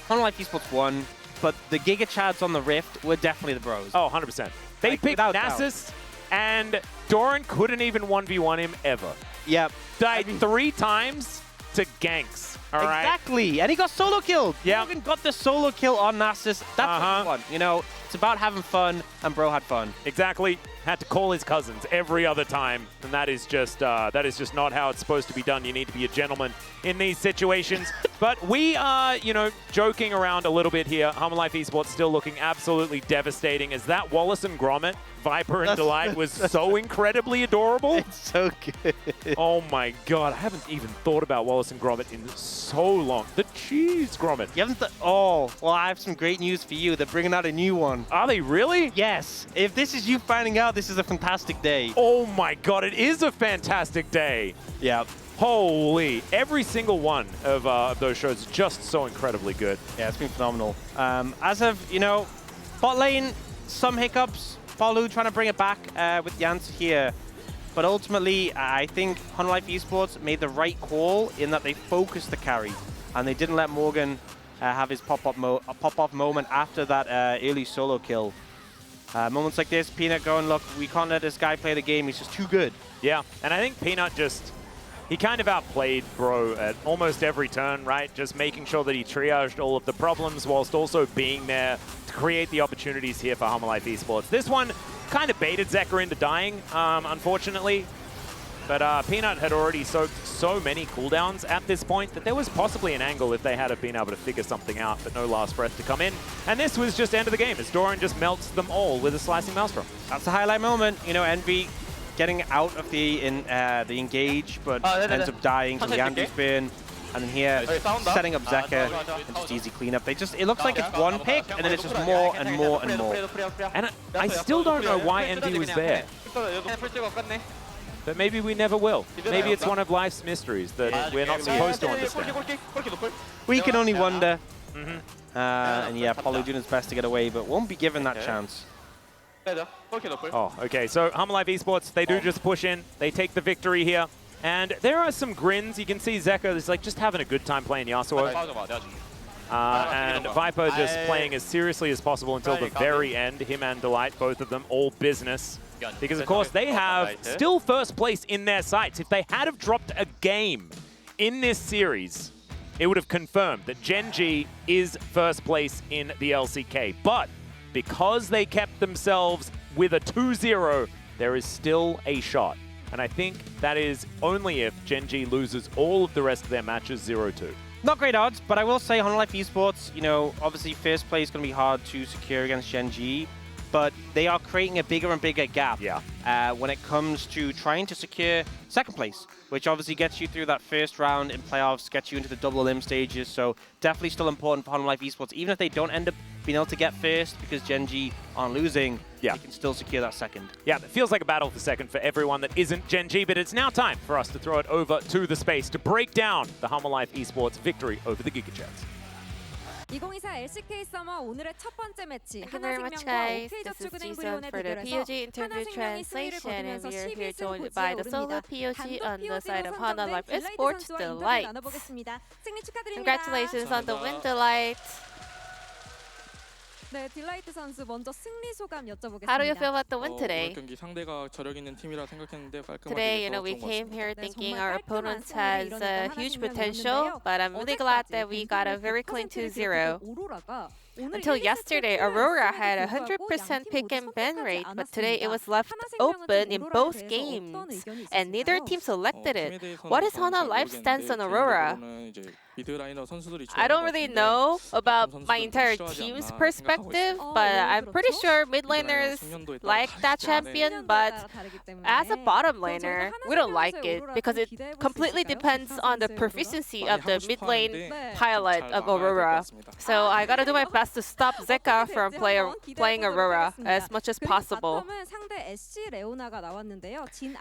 Hunter Life Esports won, but the Giga Chads on the Rift were definitely the Bros. Oh, 100%. They Like, picked without doubt. Nasus, and Doran couldn't even 1v1 him ever. Yep. Died 3 times to ganks. All right. Exactly, and he got solo killed. Yeah. Morgan got the solo kill on Nasus. That's what we want. You know, it's about having fun, and Bro had fun. Exactly. Had to call his cousins every other time, and that is just not how it's supposed to be done. You need to be a gentleman in these situations. But we are, you know, joking around a little bit here. Hummer Life Esports still looking absolutely devastating. As that Wallace and Grommet, Viper and Delight was so incredibly adorable. It's so good. Oh my god, I haven't even thought about Wallace and Grommet in so long. The cheese Grommet. You haven't oh, well, I have some great news for you. They're bringing out a new one. Are they really? Yes. If this is you finding out, this is a fantastic day. Oh my god, it is a fantastic day. Yeah. Holy, every single one of those shows is just so incredibly good. Yeah, it's been phenomenal. As of, you know, bot lane, some hiccups. Palu trying to bring it back with Jans here. But ultimately, I think Hunter Life Esports made the right call in that they focused the carry. And they didn't let Morgan have his pop-off moment after that early solo kill. Moments like this, Peanut going, look, we can't let this guy play the game. He's just too good. Yeah, and I think Peanut he kind of outplayed Bro at almost every turn, right? Just making sure that he triaged all of the problems whilst also being there to create the opportunities here for Hummer Life Esports. This one kind of baited Zeka into dying, unfortunately. But Peanut had already soaked so many cooldowns at this point that there was possibly an angle if they had been able to figure something out, but no last breath to come in. And this was just end of the game as Doran just melts them all with a slicing maelstrom. That's the highlight moment. You know, Envy getting out of the engage, but ends up dying to the Andy spin. And then here, setting up Zeka and just easy cleanup. It looks like it's one pick, and then it's just more and more and more. And I still don't know why Envy was there. But maybe we never will. Maybe it's one of life's mysteries that we're not supposed to understand. We can only wonder. And yeah, Palu doing his best to get away, but won't be given that chance. Oh, okay. So Hummer Life Esports, they do just push in. They take the victory here. And there are some grins. You can see Zeka is like just having a good time playing Yasuo. And Viper just playing as seriously as possible until the very end. Him and Delight, both of them, all business. Because, of course, they have still first place in their sights. If they had have dropped a game in this series, it would have confirmed that Gen G is first place in the LCK. But because they kept themselves with a 2-0, there is still a shot. And I think that is only if Gen G loses all of the rest of their matches 0-2. Not great odds, but I will say Hunter Life Esports, you know, obviously first place is going to be hard to secure against Gen G, but they are creating a bigger and bigger gap when it comes to trying to secure second place, which obviously gets you through that first round in playoffs, gets you into the double elim stages, so definitely still important for Hunter Life Esports. Even if they don't end up being able to get first because Gen G aren't losing, they can still secure that second. Yeah, it feels like a battle for second for everyone that isn't Gen G, but it's now time for us to throw it over to the space to break down the Hummer Life Esports victory over the Giga Chads. 2024 LCK 서머 오늘의 첫 번째 매치 Thank you very much, guys. This is Jason for the POG interview translation, and we are here joined by the solo POG on the side of Hana Life Esports, Delight. Congratulations on the win, Delight. 네, 딜라이트 선수 먼저 승리 소감 여쭤보겠습니다. How do you feel about the win today? 경기 상대가 저력 있는 팀이라 생각했는데 Today, we came here thinking our opponent has a huge potential, but I'm really glad that we got a very clean 2-0. Until yesterday, Aurora had a 100% pick and ban rate, but today it was left open in both games, and neither team selected it. What is Hana Life's stance on Aurora? 미드라이너 선수들이 I don't really know about my entire team's perspective, but I'm pretty sure mid laners like that champion, but as a bottom laner, we don't like it because it completely depends on the proficiency of the mid lane pilot of Aurora. So I gotta do my best to stop Zeka from playing Aurora as much as possible.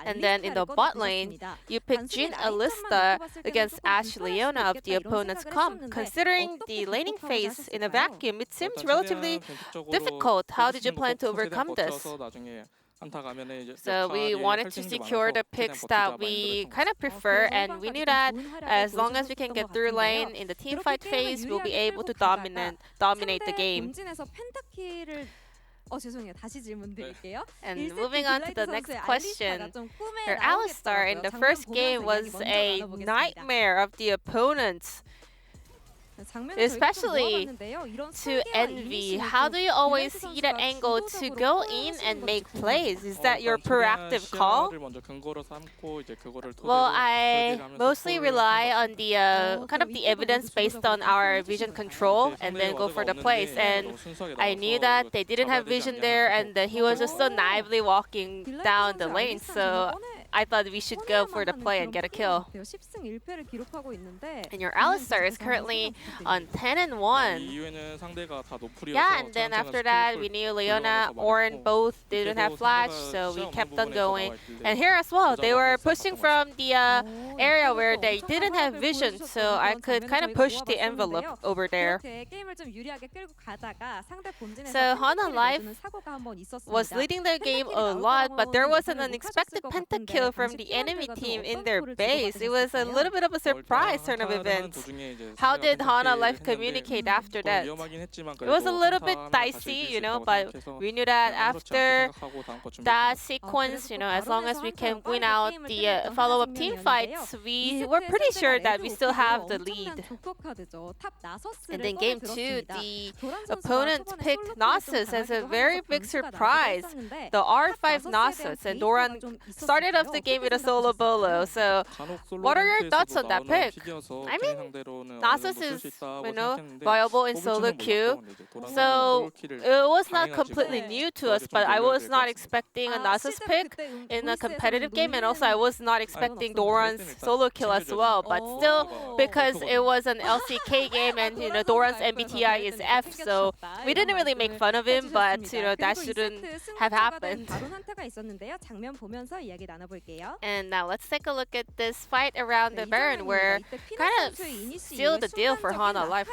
And then in the bot lane, you pick Jhin Alista against Ashe Leona of the opponent's comp. Considering the laning phase in a vacuum, it seems relatively difficult. How did you plan to overcome this? So we wanted to secure the picks that we kind of prefer, and we knew that as long as we can get through lane in the team fight phase, we'll be able to dominate the game. And moving on to the next question, your Alistar in the first game was a nightmare of the opponents. Especially to Envy. How do you always see that angle to go in and make plays? Is that your proactive call? Well, I mostly rely on the kind of the evidence based on our vision control and then go for the plays. And I knew that they didn't have vision there, and he was just so naively walking down the lane. So I thought we should go for the play and get a kill. And your Alistar is currently on 10-1. Yeah, and then after that, we knew Leona, Ornn both didn't have flash, so we kept on going. And here as well, they were pushing from the area where they didn't have vision, so I could kind of push the envelope over there. So Hana Life was leading the game a lot, but there was an unexpected pentakill from the enemy team in their base. It was a little bit of a surprise turn of events. How did Hana Life communicate after that? It was a little bit dicey, you know, but we knew that after that sequence, you know, as long as we can win out the follow-up team fights, we were pretty sure that we still have the lead. And then game 2, the opponent picked Nasus as a very big surprise. The R5 Nasus, and Doran started off the game with a solo bolo. So what are your thoughts on that pick? I mean, Nasus is, you know, viable in solo queue. So it was not completely new to us, but I was not expecting a Nasus pick in a competitive game, and also I was not expecting Doran's solo kill as well. But still, because it was an LCK game and, you know, Doran's MBTI is F, so we didn't really make fun of him, but, you know, that shouldn't have happened. And now let's take a look at this fight around the Baron, where kind of sealed the deal for Hana Life.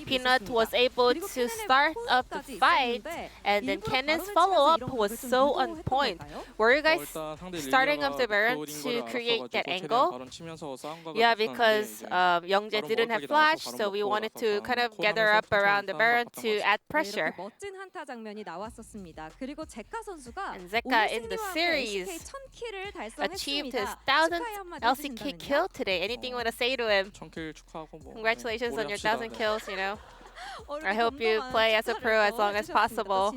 Peanut was able to start up the fight, and then Kenneth's follow-up was so on point. Were you guys starting up the Baron to create that angle? Yeah, because Youngjae didn't have flash, so we wanted to kind of gather up around the Baron to add pressure. And Zeka in the series achieved his 1000th LCK kill today. Anything you want to say to him? Congratulations on your 1000 kills, you know. I hope you play as a pro as long as possible.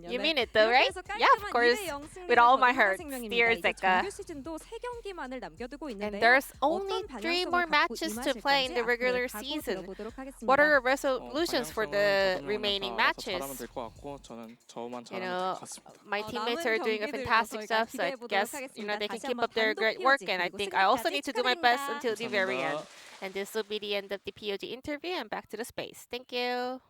You mean it though, right? Yeah, of course. With all my heart, dear Zeka. And there's only 3 more matches to play in the regular season. What are your resolutions for the remaining matches? You know, my teammates are doing a fantastic stuff, so I guess, you know, they can keep up their great work, and I think I also need to do my best until the very end. And this will be the end of the POG interview, and back to the space. Thank you.